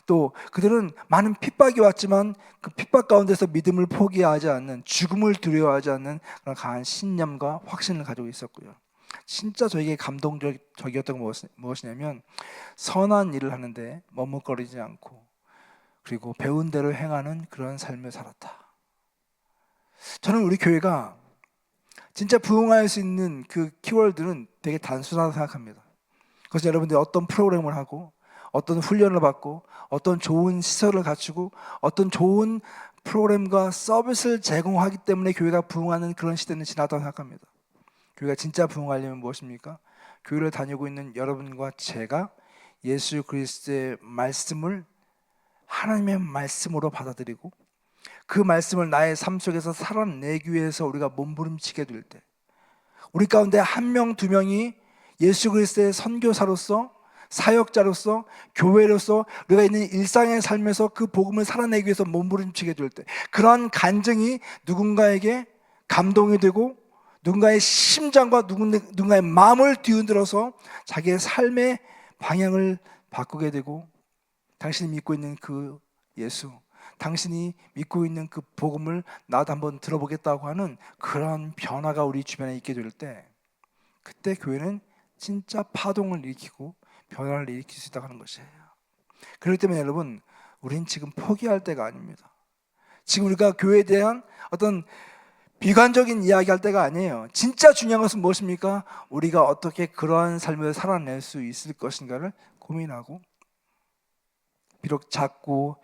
또 그들은 많은 핍박이 왔지만 그 핍박 가운데서 믿음을 포기하지 않는, 죽음을 두려워하지 않는 그런 강한 신념과 확신을 가지고 있었고요. 진짜 저에게 감동적이었던 건 무엇이냐면, 선한 일을 하는데 머뭇거리지 않고 그리고 배운 대로 행하는 그런 삶을 살았다. 저는 우리 교회가 진짜 부흥할 수 있는 그 키워드는 되게 단순하다고 생각합니다. 그래서 여러분들이 어떤 프로그램을 하고 어떤 훈련을 받고 어떤 좋은 시설을 갖추고 어떤 좋은 프로그램과 서비스를 제공하기 때문에 교회가 부흥하는 그런 시대는 지났다고 생각합니다. 교회가 진짜 부흥하려면 무엇입니까? 교회를 다니고 있는 여러분과 제가 예수 그리스도의 말씀을 하나님의 말씀으로 받아들이고 그 말씀을 나의 삶 속에서 살아내기 위해서 우리가 몸부림치게 될 때, 우리 가운데 한 명, 두 명이 예수 그리스도의 선교사로서, 사역자로서, 교회로서 우리가 있는 일상의 삶에서 그 복음을 살아내기 위해서 몸부림치게 될 때, 그러한 간증이 누군가에게 감동이 되고 누군가의 심장과 누군가의 마음을 뒤흔들어서 자기의 삶의 방향을 바꾸게 되고, 당신이 믿고 있는 그 예수, 당신이 믿고 있는 그 복음을 나도 한번 들어보겠다고 하는 그런 변화가 우리 주변에 있게 될 때, 그때 교회는 진짜 파동을 일으키고 변화를 일으킬 수 있다고 하는 것이에요. 그렇기 때문에 여러분, 우린 지금 포기할 때가 아닙니다. 지금 우리가 교회에 대한 어떤 비관적인 이야기할 때가 아니에요. 진짜 중요한 것은 무엇입니까? 우리가 어떻게 그러한 삶을 살아낼 수 있을 것인가를 고민하고, 비록 작고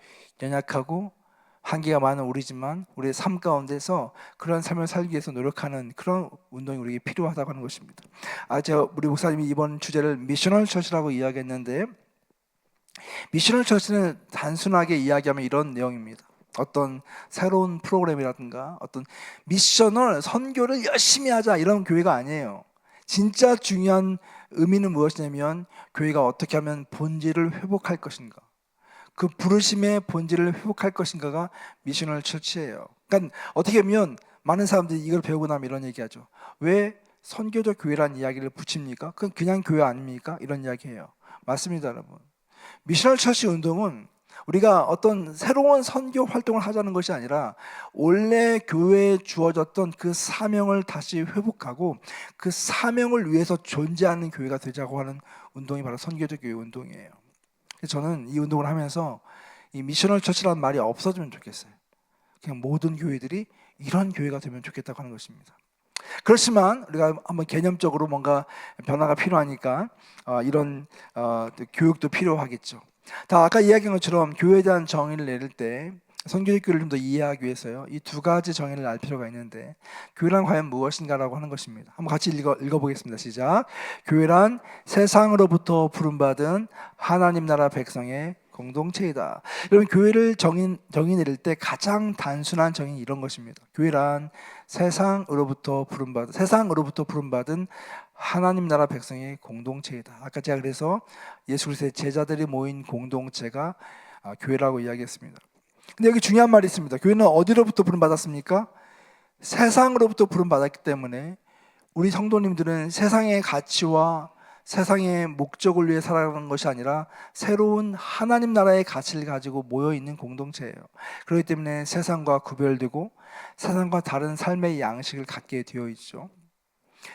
연약하고 한계가 많은 우리지만 우리의 삶 가운데서 그런 삶을 살기 위해서 노력하는 그런 운동이 우리에게 필요하다고 하는 것입니다. 우리 목사님이 이번 주제를 미셔널 처치라고 이야기했는데, 미셔널 처치는 단순하게 이야기하면 이런 내용입니다. 어떤 새로운 프로그램이라든가 어떤 미셔널 선교를 열심히 하자 이런 교회가 아니에요. 진짜 중요한 의미는 무엇이냐면, 교회가 어떻게 하면 본질을 회복할 것인가, 그 부르심의 본질을 회복할 것인가가 미셔널 처치예요. 그러니까 어떻게 보면 많은 사람들이 이걸 배우고 나면 이런 얘기하죠. 왜 선교적 교회라는 이야기를 붙입니까? 그건 그냥 교회 아닙니까? 이런 이야기해요. 맞습니다, 여러분. 미셔널 처치 운동은 우리가 어떤 새로운 선교 활동을 하자는 것이 아니라 원래 교회에 주어졌던 그 사명을 다시 회복하고 그 사명을 위해서 존재하는 교회가 되자고 하는 운동이 바로 선교적 교회 운동이에요. 저는 이 운동을 하면서 이 미셔널 처치라는 말이 없어지면 좋겠어요. 그냥 모든 교회들이 이런 교회가 되면 좋겠다고 하는 것입니다. 그렇지만 우리가 한번 개념적으로 뭔가 변화가 필요하니까 이런 교육도 필요하겠죠. 다 아까 이야기한 것처럼 교회에 대한 정의를 내릴 때 선교적 교회를 좀 더 이해하기 위해서요, 이 두 가지 정의를 알 필요가 있는데, 교회란 과연 무엇인가라고 하는 것입니다. 한번 같이 읽어보겠습니다. 시작. 교회란 세상으로부터 부름받은 하나님 나라 백성의 공동체이다. 여러분, 교회를 정의 내릴 때 가장 단순한 정의는 이런 것입니다. 교회란 세상으로부터 부름받은 하나님 나라 백성의 공동체이다. 아까 제가 그래서 예수 그리스도의 제자들이 모인 공동체가 교회라고 이야기했습니다. 근데 여기 중요한 말이 있습니다. 교회는 어디로부터 부름받았습니까? 세상으로부터 부름받았기 때문에 우리 성도님들은 세상의 가치와 세상의 목적을 위해 살아가는 것이 아니라 새로운 하나님 나라의 가치를 가지고 모여있는 공동체예요. 그렇기 때문에 세상과 구별되고 세상과 다른 삶의 양식을 갖게 되어 있죠.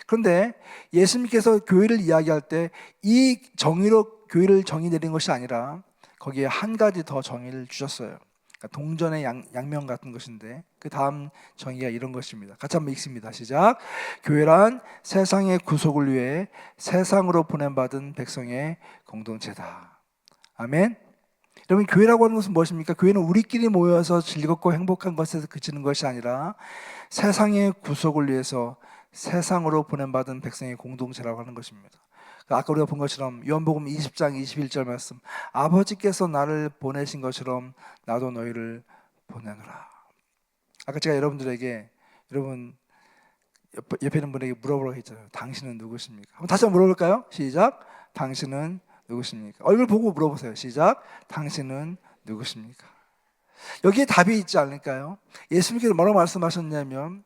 그런데 예수님께서 교회를 이야기할 때 이 정의로 교회를 정의 내린 것이 아니라 거기에 한 가지 더 정의를 주셨어요. 그러니까 동전의 양면 같은 것인데, 그 다음 정의가 이런 것입니다. 같이 한번 읽습니다. 시작. 교회란 세상의 구속을 위해 세상으로 보냄받은 백성의 공동체다. 아멘. 여러분, 교회라고 하는 것은 무엇입니까? 교회는 우리끼리 모여서 즐겁고 행복한 것에서 그치는 것이 아니라 세상의 구속을 위해서 세상으로 보냄받은 백성의 공동체라고 하는 것입니다. 아까 우리가 본 것처럼 요한복음 20장 21절 말씀, 아버지께서 나를 보내신 것처럼 나도 너희를 보내노라. 아까 제가 여러분들에게, 여러분 옆에 있는 분에게 물어보라고 했잖아요. 당신은 누구십니까? 한번 다시 한번 물어볼까요? 시작. 당신은 누구십니까? 얼굴 보고 물어보세요. 시작. 당신은 누구십니까? 여기에 답이 있지 않을까요? 예수님께서 뭐라고 말씀하셨냐면,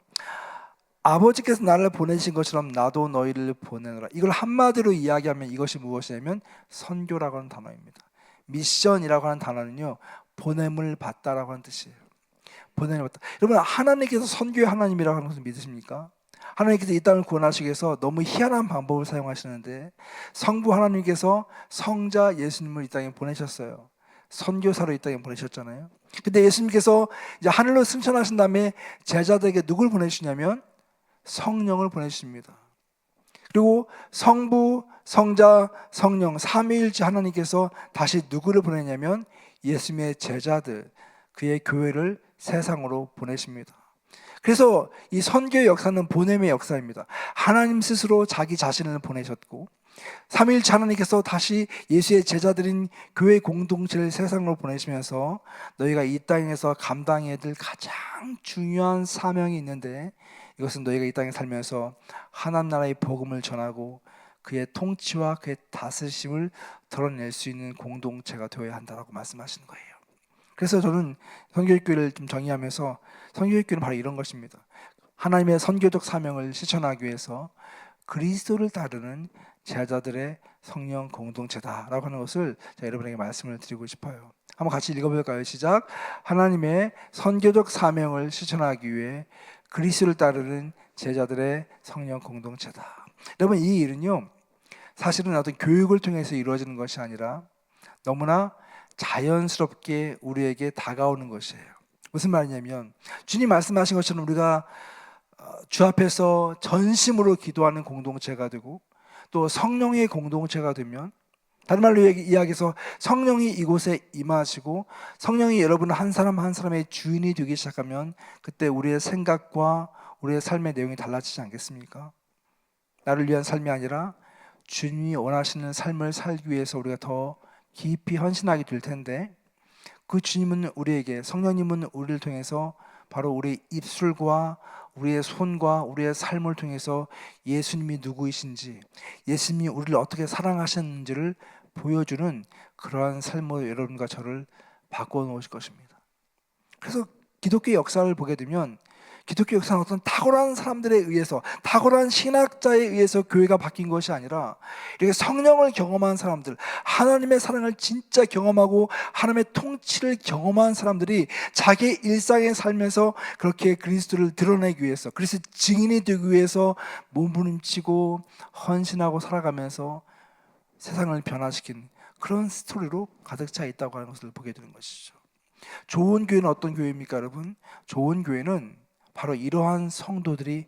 아버지께서 나를 보내신 것처럼 나도 너희를 보내노라. 이걸 한마디로 이야기하면 이것이 무엇이냐면 선교라고 하는 단어입니다. 미션이라고 하는 단어는요, 보냄을 받다라고 하는 뜻이에요. 보냄을 받다. 여러분, 하나님께서 선교의 하나님이라고 하는 것을 믿으십니까? 하나님께서 이 땅을 구원하시기 위해서 너무 희한한 방법을 사용하시는데, 성부 하나님께서 성자 예수님을 이 땅에 보내셨어요. 선교사로 이 땅에 보내셨잖아요. 근데 예수님께서 이제 하늘로 승천하신 다음에 제자들에게 누굴 보내주시냐면 성령을 보내주십니다. 그리고 성부, 성자, 성령 삼위일체 하나님께서 다시 누구를 보내냐면 예수님의 제자들, 그의 교회를 세상으로 보내십니다. 그래서 이 선교의 역사는 보냄의 역사입니다. 하나님 스스로 자기 자신을 보내셨고, 삼위일체 하나님께서 다시 예수의 제자들인 교회 공동체를 세상으로 보내시면서 너희가 이 땅에서 감당해야 될 가장 중요한 사명이 있는데, 이것은 너희가 이 땅에 살면서 하나님 나라의 복음을 전하고 그의 통치와 그의 다스림을 드러낼 수 있는 공동체가 되어야 한다고 말씀하시는 거예요. 그래서 저는 선교교회를 좀 정의하면서, 선교교회는 바로 이런 것입니다. 하나님의 선교적 사명을 실천하기 위해서 그리스도를 따르는 제자들의 성령 공동체다라고 하는 것을 제가 여러분에게 말씀을 드리고 싶어요. 한번 같이 읽어볼까요? 시작. 하나님의 선교적 사명을 실천하기 위해 그리스도를 따르는 제자들의 성령 공동체다. 여러분, 이 일은요, 사실은 어떤 교육을 통해서 이루어지는 것이 아니라 너무나 자연스럽게 우리에게 다가오는 것이에요. 무슨 말이냐면, 주님 말씀하신 것처럼 우리가 주 앞에서 전심으로 기도하는 공동체가 되고 또 성령의 공동체가 되면, 다른 말로 이야기해서 성령이 이곳에 임하시고 성령이 여러분 한 사람 한 사람의 주인이 되기 시작하면 그때 우리의 생각과 우리의 삶의 내용이 달라지지 않겠습니까? 나를 위한 삶이 아니라 주님이 원하시는 삶을 살기 위해서 우리가 더 깊이 헌신하게 될 텐데, 그 주님은 우리에게, 성령님은 우리를 통해서 바로 우리의 입술과 우리의 손과 우리의 삶을 통해서 예수님이 누구이신지, 예수님이 우리를 어떻게 사랑하셨는지를 보여주는 그러한 삶으로 여러분과 저를 바꿔놓으실 것입니다. 그래서 기독교의 역사를 보게 되면, 기독교 역사는 어떤 탁월한 사람들에 의해서, 탁월한 신학자에 의해서 교회가 바뀐 것이 아니라 이렇게 성령을 경험한 사람들, 하나님의 사랑을 진짜 경험하고 하나님의 통치를 경험한 사람들이 자기의 일상에 살면서 그렇게 그리스도를 드러내기 위해서, 그리스도 증인이 되기 위해서 몸부림치고 헌신하고 살아가면서 세상을 변화시킨 그런 스토리로 가득 차 있다고 하는 것을 보게 되는 것이죠. 좋은 교회는 어떤 교회입니까, 여러분? 좋은 교회는 바로 이러한 성도들이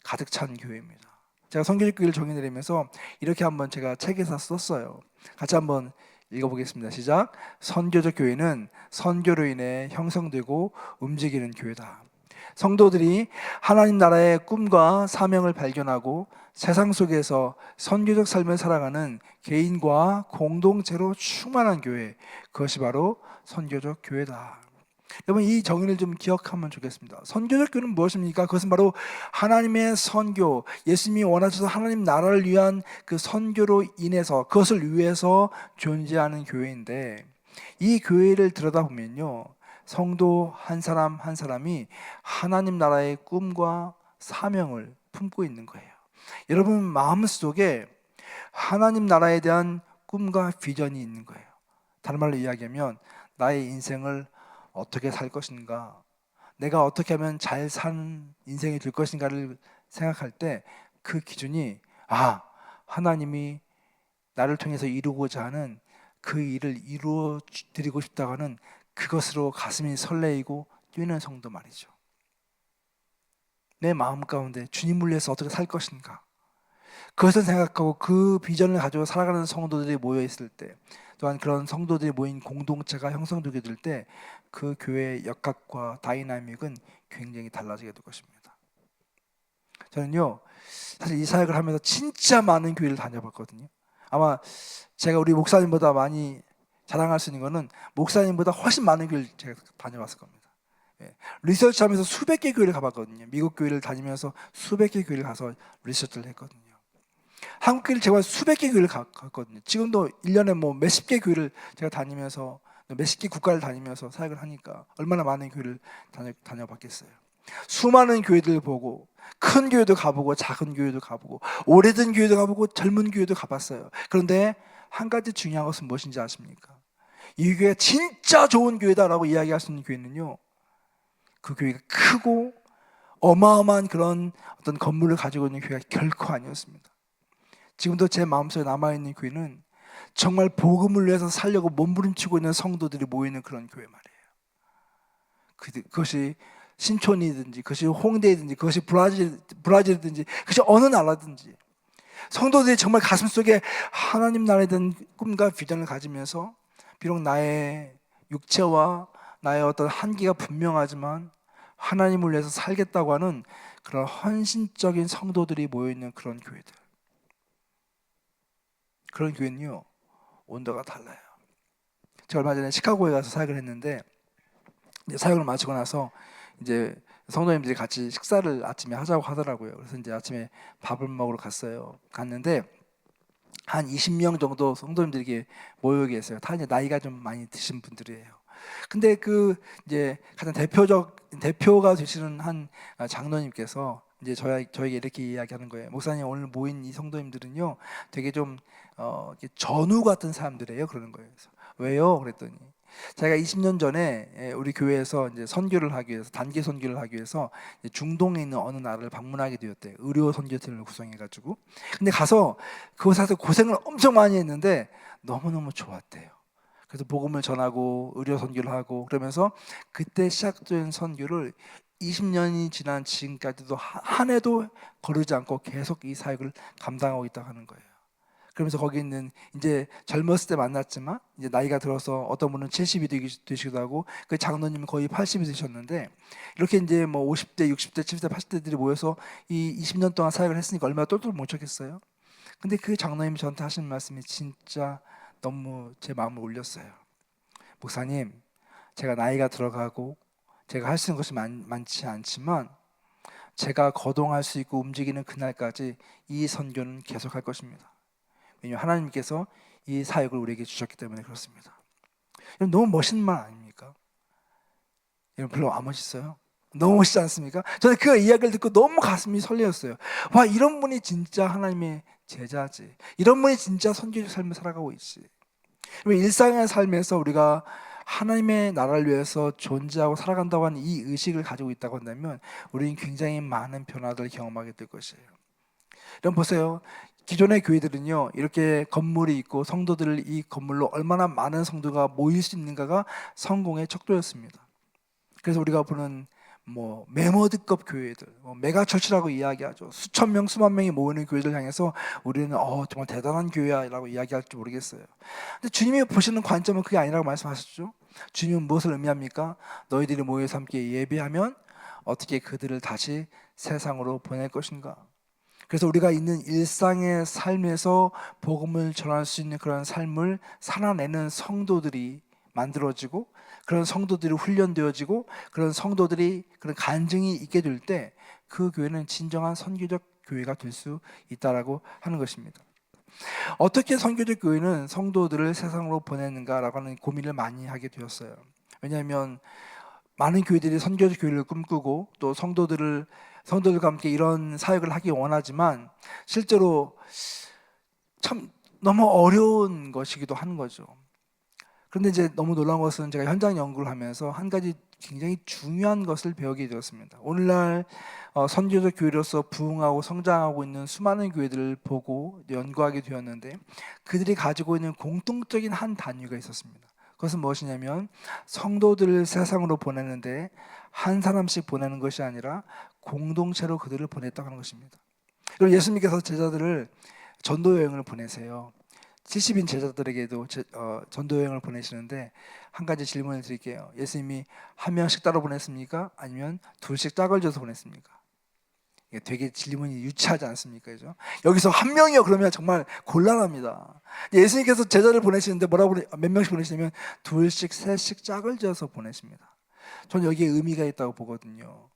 가득 찬 교회입니다. 제가 선교적 교회를 정의 내리면서 이렇게 한번 제가 책에서 썼어요. 같이 한번 읽어보겠습니다. 시작. 선교적 교회는 선교로 인해 형성되고 움직이는 교회다. 성도들이 하나님 나라의 꿈과 사명을 발견하고 세상 속에서 선교적 삶을 살아가는 개인과 공동체로 충만한 교회, 그것이 바로 선교적 교회다. 여러분, 이 정의를 좀 기억하면 좋겠습니다. 선교적 교회는 무엇입니까? 그것은 바로 하나님의 선교, 예수님이 원하셔서 하나님 나라를 위한 그 선교로 인해서, 그것을 위해서 존재하는 교회인데, 이 교회를 들여다보면요, 성도 한 사람 한 사람이 하나님 나라의 꿈과 사명을 품고 있는 거예요. 여러분 마음속에 하나님 나라에 대한 꿈과 비전이 있는 거예요. 다른 말로 이야기하면 나의 인생을 어떻게 살 것인가, 내가 어떻게 하면 잘 사는 인생이 될 것인가를 생각할 때 그 기준이 하나님이 나를 통해서 이루고자 하는 그 일을 이루어 드리고 싶다고 하는 그것으로 가슴이 설레이고 뛰는 성도 말이죠. 내 마음 가운데 주님을 위해서 어떻게 살 것인가, 그것을 생각하고 그 비전을 가지고 살아가는 성도들이 모여 있을 때, 또한 그런 성도들이 모인 공동체가 형성되게 될 때 그 교회의 역학과 다이나믹은 굉장히 달라지게 될 것입니다. 저는요, 사실 이 사역을 하면서 진짜 많은 교회를 다녀봤거든요. 아마 제가 우리 목사님보다 많이 자랑할 수 있는 거는 목사님보다 훨씬 많은 교회를 제가 다녀봤을 겁니다. 리서치하면서 수백 개 교회를 가봤거든요. 미국 교회를 다니면서 수백 개 교회를 가서 리서치를 했거든요. 한국 교회를 제가 수백 개 교회를 갔거든요. 지금도 1년에 뭐 몇십 개 교회를 제가 다니면서, 몇십 개 국가를 다니면서 사역을 하니까 얼마나 많은 교회를 다녀봤겠어요. 수많은 교회들 보고, 큰 교회도 가보고 작은 교회도 가보고 오래된 교회도 가보고 젊은 교회도 가봤어요. 그런데 한 가지 중요한 것은 무엇인지 아십니까? 이 교회가 진짜 좋은 교회다라고 이야기할 수 있는 교회는요, 그 교회가 크고 어마어마한 그런 어떤 건물을 가지고 있는 교회가 결코 아니었습니다. 지금도 제 마음속에 남아있는 교회는 정말 복음을 위해서 살려고 몸부림치고 있는 성도들이 모이는 그런 교회 말이에요. 그것이 신촌이든지, 그것이 홍대이든지, 그것이 브라질이든지, 그것이 어느 나라든지 성도들이 정말 가슴속에 하나님 나라에 대한 꿈과 비전을 가지면서 비록 나의 육체와 나의 어떤 한계가 분명하지만 하나님을 위해서 살겠다고 하는 그런 헌신적인 성도들이 모여있는 그런 교회들, 그런 교회는요, 온도가 달라요. 제가 얼마 전에 시카고에 가서 사역을 했는데, 사역을 마치고 나서 이제 성도님들이 같이 식사를 아침에 하자고 하더라고요. 그래서 이제 아침에 밥을 먹으러 갔는데 한 20명 정도 성도님들이 모여 계세요. 다 이제 나이가 좀 많이 드신 분들이에요. 근데 그 이제 가장 대표가 되시는 한 장로님께서 이제 저에게 이렇게 이야기하는 거예요. 목사님, 오늘 모인 이 성도님들은요, 되게 좀 전우 같은 사람들이에요. 그러는 거예요. 그래서 왜요? 그랬더니 제가 20년 전에 우리 교회에서 이제 선교를 하기 위해서, 단기 선교를 하기 위해서 중동에 있는 어느 나라를 방문하게 되었대요. 의료 선교팀을 구성해가지고. 근데 가서 그곳에서 고생을 엄청 많이 했는데 너무너무 좋았대요. 그래서 복음을 전하고 의료 선교를 하고 그러면서 그때 시작된 선교를 20년이 지난 지금까지도 한 해도 거르지 않고 계속 이 사역을 감당하고 있다고 하는 거예요. 그러면서 거기 있는, 이제 젊었을 때 만났지만 이제 나이가 들어서 어떤 분은 70이 되시기도 하고, 그 장로님은 거의 80이 되셨는데, 이렇게 이제 뭐 50대, 60대, 70대, 80대들이 모여서 이 20년 동안 사역을 했으니까 얼마나 똘똘 뭉쳤겠어요. 근데 그 장로님이 저한테 하신 말씀이 진짜 너무 제 마음을 울렸어요. 목사님, 제가 나이가 들어가고 제가 할 수 있는 것이 많지 않지만 제가 거동할 수 있고 움직이는 그날까지 이 선교는 계속할 것입니다. 왜냐하면 하나님께서 이 사역을 우리에게 주셨기 때문에 그렇습니다. 너무 멋있는 말 아닙니까? 별로 안 멋있어요? 너무 멋있지 않습니까? 저는 그 이야기를 듣고 너무 가슴이 설레었어요. 와, 이런 분이 진짜 하나님의 제자지. 이런 분이 진짜 선교적 삶을 살아가고 있지. 일상의 삶에서 우리가 하나님의 나라를 위해서 존재하고 살아간다고 하는 이 의식을 가지고 있다고 한다면 우리는 굉장히 많은 변화들을 경험하게 될 것이에요. 여러분 보세요. 기존의 교회들은요, 이렇게 건물이 있고 성도들을 이 건물로 얼마나 많은 성도가 모일 수 있는가가 성공의 척도였습니다. 그래서 우리가 보는 뭐 메머드급 교회들, 메가처치라고 이야기하죠. 수천 명, 수만 명이 모이는 교회들 향해서 우리는 정말 대단한 교회야라고 이야기할지 모르겠어요. 근데 주님이 보시는 관점은 그게 아니라고 말씀하셨죠. 주님은 무엇을 의미합니까? 너희들이 모여서 함께 예배하면 어떻게 그들을 다시 세상으로 보낼 것인가? 그래서 우리가 있는 일상의 삶에서 복음을 전할 수 있는 그런 삶을 살아내는 성도들이 만들어지고, 그런 성도들이 훈련되어지고, 그런 성도들이 그런 간증이 있게 될 때 그 교회는 진정한 선교적 교회가 될 수 있다라고 하는 것입니다. 어떻게 선교적 교회는 성도들을 세상으로 보내는가라고 하는 고민을 많이 하게 되었어요. 왜냐하면 많은 교회들이 선교적 교회를 꿈꾸고 또 성도들과 함께 이런 사역을 하기 원하지만 실제로 참 너무 어려운 것이기도 하는 거죠. 그런데 이제 너무 놀라운 것은 제가 현장 연구를 하면서 한 가지 굉장히 중요한 것을 배우게 되었습니다. 오늘날 선교적 교회로서 부흥하고 성장하고 있는 수많은 교회들을 보고 연구하게 되었는데, 그들이 가지고 있는 공통적인 한 단위가 있었습니다. 그것은 무엇이냐면 성도들을 세상으로 보내는데 한 사람씩 보내는 것이 아니라 공동체로 그들을 보냈다고 하는 것입니다. 그리고 예수님께서 제자들을 전도 여행을 보내세요. 70인 제자들에게도 전도 여행을 보내시는데 한 가지 질문을 드릴게요. 예수님이 한 명씩 따로 보냈습니까? 아니면 둘씩 짝을 져서 보냈습니까? 이게 되게 질문이 유치하지 않습니까? 그죠? 여기서 한 명이요 그러면 정말 곤란합니다. 예수님께서 제자를 보내시는데 몇 명씩 보내시냐면 둘씩 셋씩 짝을 지어서 보내십니다. 저는 여기에 의미가 있다고 보거든요.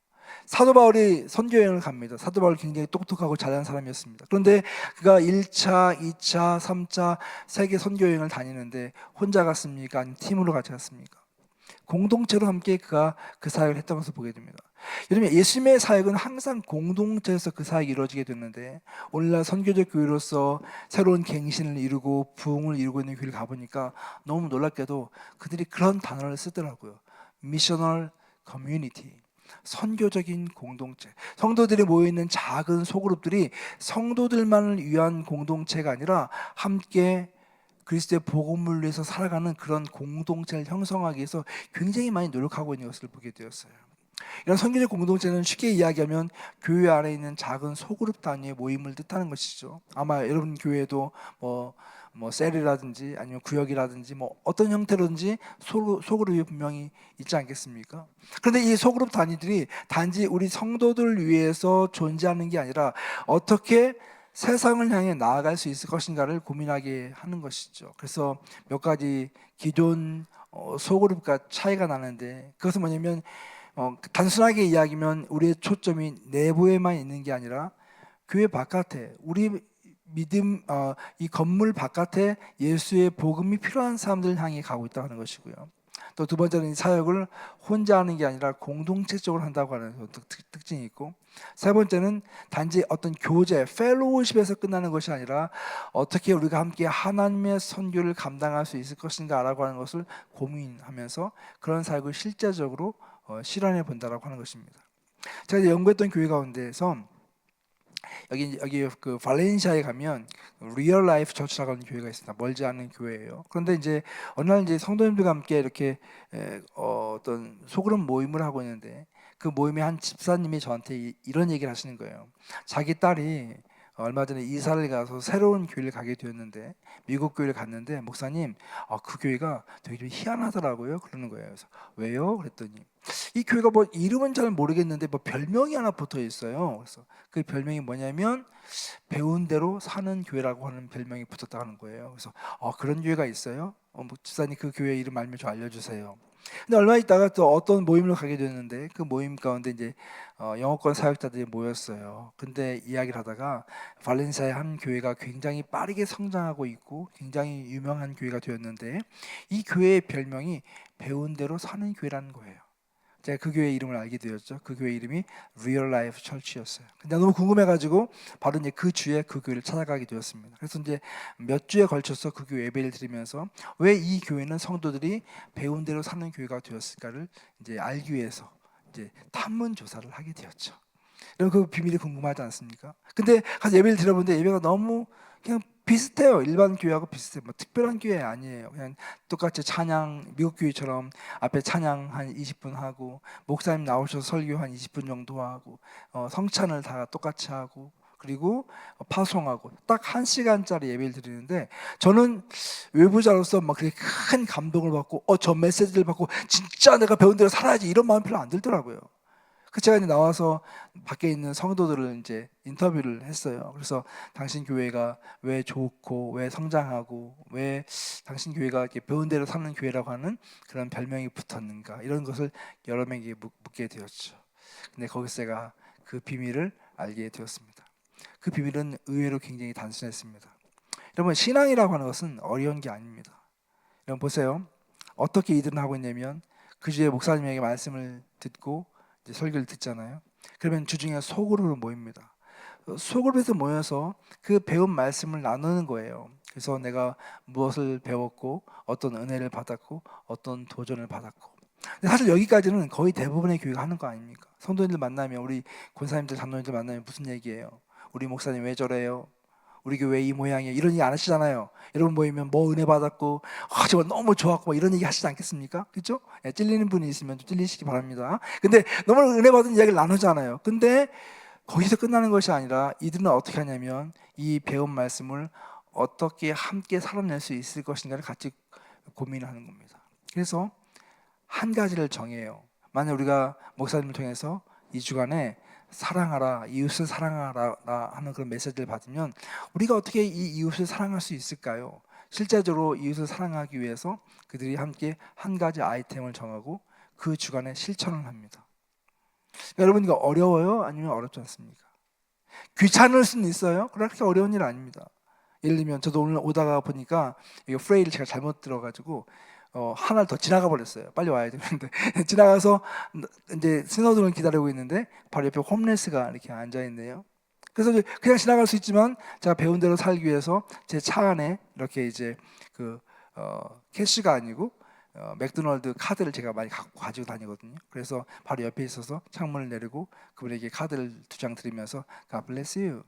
사도 바울이 선교 여행을 갑니다. 사도 바울이 굉장히 똑똑하고 잘하는 사람이었습니다. 그런데 그가 1차, 2차, 3차 세계 선교 여행을 다니는데 혼자 갔습니까? 아니면 팀으로 같이 갔습니까? 공동체로 함께 그가 그 사역을 했던 것을 보게 됩니다. 여러분, 예수님의 사역은 항상 공동체에서 그 사역이 이루어지게 됐는데, 오늘날 선교적 교회로서 새로운 갱신을 이루고 부흥을 이루고 있는 교회를 가보니까 너무 놀랍게도 그들이 그런 단어를 쓰더라고요. 미셔널 커뮤니티, 선교적인 공동체. 성도들이 모여있는 작은 소그룹들이 성도들만을 위한 공동체가 아니라 함께 그리스도의 복음을 위해서 살아가는 그런 공동체를 형성하기 위해서 굉장히 많이 노력하고 있는 것을 보게 되었어요. 이런 선교적 공동체는 쉽게 이야기하면 교회 안에 있는 작은 소그룹 단위의 모임을 뜻하는 것이죠. 아마 여러분 교회에도 뭐 셀이라든지 아니면 구역이라든지 뭐 어떤 형태로든지 소그룹이 분명히 있지 않겠습니까? 그런데 이 소그룹 단위들이 단지 우리 성도들을 위해서 존재하는 게 아니라 어떻게 세상을 향해 나아갈 수 있을 것인가를 고민하게 하는 것이죠. 그래서 몇 가지 기존 소그룹과 차이가 나는데, 그것은 뭐냐면 단순하게 이야기하면 우리의 초점이 내부에만 있는 게 아니라 교회 바깥에, 우리 믿음, 이 건물 바깥에 예수의 복음이 필요한 사람들을 향해 가고 있다고 하는 것이고요. 또 두 번째는 이 사역을 혼자 하는 게 아니라 공동체적으로 한다고 하는 특징이 있고, 세 번째는 단지 어떤 교제, 펠로우십에서 끝나는 것이 아니라 어떻게 우리가 함께 하나님의 선교를 감당할 수 있을 것인가라고 하는 것을 고민하면서 그런 사역을 실제적으로 실현해 본다라고 하는 것입니다. 제가 연구했던 교회 가운데에서 여기 그 발렌시아에 가면 리얼 라이프 처치라고 하는 교회가 있습니다. 멀지 않은 교회예요. 그런데 이제 어느 날 이제 성도님들과 함께 이렇게 어떤 소그룹 모임을 하고 있는데, 그 모임에 한 집사님이 저한테 이런 얘기를 하시는 거예요. 자기 딸이 얼마 전에 이사를 가서 새로운 교회를 가게 되었는데, 미국 교회를 갔는데 목사님, 그 교회가 되게 좀 희한하더라고요. 그러는 거예요. 그래서 왜요? 그랬더니 이 교회가 뭐 이름은 잘 모르겠는데 뭐 별명이 하나 붙어 있어요. 그래서 그 별명이 뭐냐면 배운 대로 사는 교회라고 하는 별명이 붙었다는 거예요. 그래서 그런 교회가 있어요? 목사님 그 교회 이름 알면 좀 알려주세요. 근데 얼마 있다가 또 어떤 모임을 가게 됐는데, 그 모임 가운데 이제 영어권 사역자들이 모였어요. 근데 이야기를 하다가 발렌시아의 한 교회가 굉장히 빠르게 성장하고 있고 굉장히 유명한 교회가 되었는데, 이 교회의 별명이 배운 대로 사는 교회라는 거예요. 제가 그 교회 이름을 알게 되었죠. 그 교회 이름이 Real Life Church였어요. 근데 너무 궁금해가지고 바로 이제 그 주에 그 교회를 찾아가게 되었습니다. 그래서 이제 몇 주에 걸쳐서 그 교회 예배를 드리면서 왜 이 교회는 성도들이 배운 대로 사는 교회가 되었을까를 이제 알기 위해서 이제 탐문 조사를 하게 되었죠. 여러분 그 비밀이 궁금하지 않습니까? 근데 가서 예배를 드려보는데 예배가 너무 그냥 비슷해요. 일반 교회하고 비슷해요. 뭐 특별한 교회 아니에요. 그냥 똑같이 찬양, 미국 교회처럼 앞에 찬양 한 20분 하고 목사님 나오셔서 설교 한 20분 정도 하고 성찬을 다 똑같이 하고 그리고 파송하고 딱 1시간짜리 예배를 드리는데, 저는 외부자로서 막 그렇게 큰 감동을 받고 저 메시지를 받고 진짜 내가 배운 대로 살아야지 이런 마음 별로 안 들더라고요. 그 제가 이제 나와서 밖에 있는 성도들을 이제 인터뷰를 했어요. 그래서 당신 교회가 왜 좋고 왜 성장하고 왜 당신 교회가 이렇게 배운 대로 사는 교회라고 하는 그런 별명이 붙었는가, 이런 것을 여러 명에게 묻게 되었죠. 근데 거기서 제가 그 비밀을 알게 되었습니다. 그 비밀은 의외로 굉장히 단순했습니다. 여러분, 신앙이라고 하는 것은 어려운 게 아닙니다. 여러분 보세요. 어떻게 이들은 하고 있냐면 그 주에 목사님에게 말씀을 듣고 이제 설교를 듣잖아요. 그러면 주중에 소그룹으로 모입니다. 소그룹에서 모여서 그 배운 말씀을 나누는 거예요. 그래서 내가 무엇을 배웠고 어떤 은혜를 받았고 어떤 도전을 받았고. 근데 사실 여기까지는 거의 대부분의 교회가 하는 거 아닙니까? 성도님들 만나면, 우리 권사님들 장로님들 만나면 무슨 얘기예요? 우리 목사님 왜 저래요? 우리 교회 이 모양이에요. 이런 얘기 안 하시잖아요. 여러분 모이면 뭐 은혜 받았고 정말 너무 좋았고 뭐 이런 얘기 하시지 않겠습니까? 그렇죠? 찔리는 분이 있으면 좀 찔리시기 바랍니다. 근데 너무 은혜 받은 이야기를 나누잖아요. 근데 거기서 끝나는 것이 아니라 이들은 어떻게 하냐면 이 배운 말씀을 어떻게 함께 살아낼 수 있을 것인가를 같이 고민하는 겁니다. 그래서 한 가지를 정해요. 만약 우리가 목사님을 통해서 이 주간에 사랑하라, 이웃을 사랑하라 하는 그런 메시지를 받으면 우리가 어떻게 이 이웃을 사랑할 수 있을까요? 실제적으로 이웃을 사랑하기 위해서 그들이 함께 한 가지 아이템을 정하고 그 주간에 실천을 합니다. 그러니까 여러분, 이거 어려워요? 아니면 어렵지 않습니까? 귀찮을 수는 있어요. 그렇게 어려운 일 아닙니다. 예를 들면 저도 오늘 오다가 보니까 이거 프레이를 제가 잘못 들어가지고 하나를 더 지나가 버렸어요. 빨리 와야 되는데 지나가서 이제 신호등을 기다리고 있는데 바로 옆에 홈레스가 이렇게 앉아 있네요. 그래서 그냥 지나갈 수 있지만 제가 배운 대로 살기 위해서 제 차 안에 이렇게 이제 그 캐시가 아니고 맥도날드 카드를 제가 많이 가지고 다니거든요. 그래서 바로 옆에 있어서 창문을 내리고 그분에게 카드를 2장 드리면서 God bless you,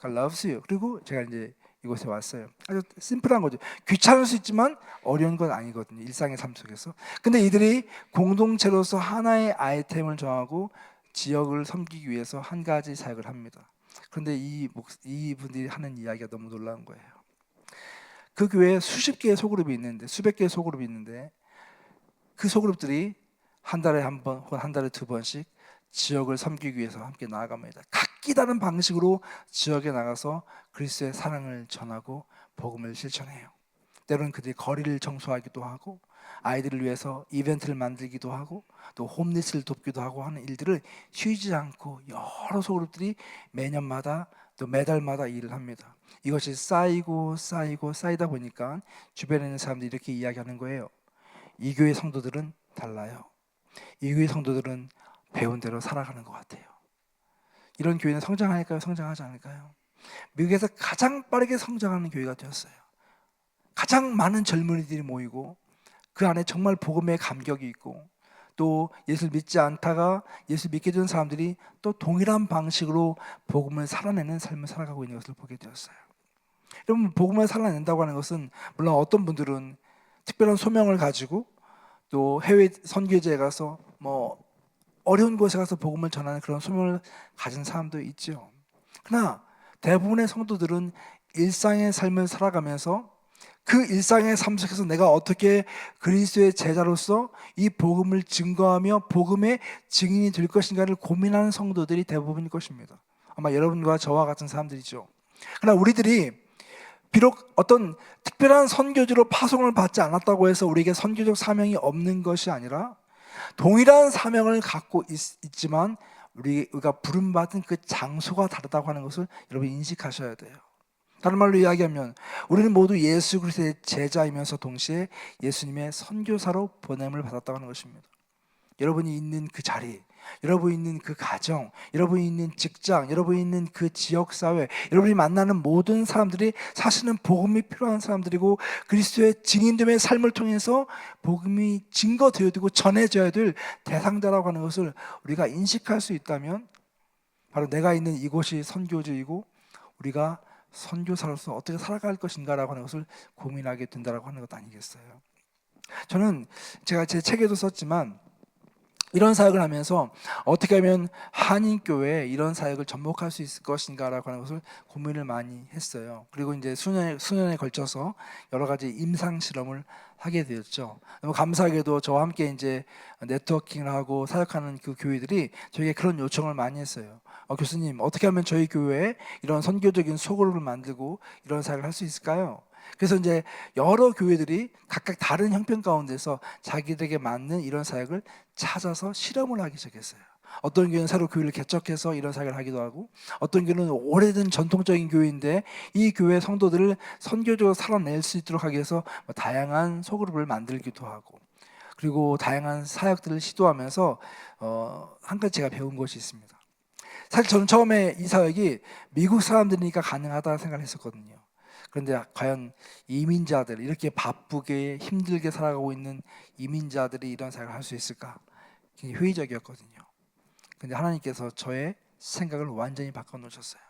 God loves you. 그리고 제가 이제 이곳에 왔어요. 아주 심플한 거죠. 귀찮을 수 있지만 어려운 건 아니거든요. 일상의 삶 속에서. 근데 이들이 공동체로서 하나의 아이템을 정하고 지역을 섬기기 위해서 한 가지 사역을 합니다. 그런데 이분들이 하는 이야기가 너무 놀라운 거예요. 그 교회에 수십 개의 소그룹이 있는데, 수백 개의 소그룹이 있는데 그 소그룹들이 한 달에 한 번 혹은 한 달에 2번씩 지역을 섬기기 위해서 함께 나아갑니다. 각기 다른 방식으로 지역에 나가서 그리스도의 사랑을 전하고 복음을 실천해요. 때로는 그들이 거리를 청소하기도 하고 아이들을 위해서 이벤트를 만들기도 하고 또 홈리스를 돕기도 하고 하는 일들을 쉬지 않고 여러 소그룹들이 매년마다 또 매달마다 일을 합니다. 이것이 쌓이고 쌓이다 보니까 주변에 있는 사람들이 이렇게 이야기하는 거예요. 이 교회 성도들은 달라요. 이 교회 성도들은 배운 대로 살아가는 것 같아요. 이런 교회는 성장할까요? 성장하지 않을까요? 미국에서 가장 빠르게 성장하는 교회가 되었어요. 가장 많은 젊은이들이 모이고 그 안에 정말 복음의 감격이 있고 또 예수를 믿지 않다가 예수 믿게 된 사람들이 또 동일한 방식으로 복음을 살아내는 삶을 살아가고 있는 것을 보게 되었어요. 여러분, 복음을 살아낸다고 하는 것은 물론 어떤 분들은 특별한 소명을 가지고 또 해외 선교지에 가서 뭐 어려운 곳에 가서 복음을 전하는 그런 소명을 가진 사람도 있죠. 그러나 대부분의 성도들은 일상의 삶을 살아가면서 그 일상의 삶 속에서 내가 어떻게 그리스도의 제자로서 이 복음을 증거하며 복음의 증인이 될 것인가를 고민하는 성도들이 대부분일 것입니다. 아마 여러분과 저와 같은 사람들이죠. 그러나 우리들이 비록 어떤 특별한 선교지로 파송을 받지 않았다고 해서 우리에게 선교적 사명이 없는 것이 아니라 동일한 사명을 갖고 있지만 우리가 부름받은 그 장소가 다르다고 하는 것을 여러분 인식하셔야 돼요. 다른 말로 이야기하면 우리는 모두 예수 그리스도의 제자이면서 동시에 예수님의 선교사로 보냄을 받았다고 하는 것입니다. 여러분이 있는 그 자리, 여러분이 있는 그 가정, 여러분이 있는 직장, 여러분이 있는 그 지역사회, 여러분이 만나는 모든 사람들이 사실은 복음이 필요한 사람들이고 그리스도의 증인됨의 삶을 통해서 복음이 증거되어야 되고 전해져야 될 대상자라고 하는 것을 우리가 인식할 수 있다면 바로 내가 있는 이곳이 선교지이고 우리가 선교사로서 어떻게 살아갈 것인가라고 하는 것을 고민하게 된다라고 하는 것 아니겠어요? 저는 제가 제 책에도 썼지만 이런 사역을 하면서 어떻게 하면 한인교회에 이런 사역을 접목할 수 있을 것인가라고 하는 것을 고민을 많이 했어요. 그리고 이제 수년에 걸쳐서 여러 가지 임상 실험을 하게 되었죠. 너무 감사하게도 저와 함께 이제 네트워킹을 하고 사역하는 그 교회들이 저에게 그런 요청을 많이 했어요. 교수님, 어떻게 하면 저희 교회에 이런 선교적인 소그룹을 만들고 이런 사역을 할 수 있을까요? 그래서 이제 여러 교회들이 각각 다른 형편 가운데서 자기들에게 맞는 이런 사역을 찾아서 실험을 하기 시작했어요. 어떤 교회는 새로 교회를 개척해서 이런 사역을 하기도 하고, 어떤 교회는 오래된 전통적인 교회인데 이 교회 성도들을 선교적으로 살아낼 수 있도록 하기 위해서 다양한 소그룹을 만들기도 하고, 그리고 다양한 사역들을 시도하면서 한 가지 제가 배운 것이 있습니다. 사실 저는 처음에 이 사역이 미국 사람들이니까 가능하다 생각을 했었거든요. 그런데 과연 이민자들, 이렇게 바쁘게 힘들게 살아가고 있는 이민자들이 이런 사역을 할 수 있을까? 굉장히 회의적이었거든요. 근데 하나님께서 저의 생각을 완전히 바꿔놓으셨어요.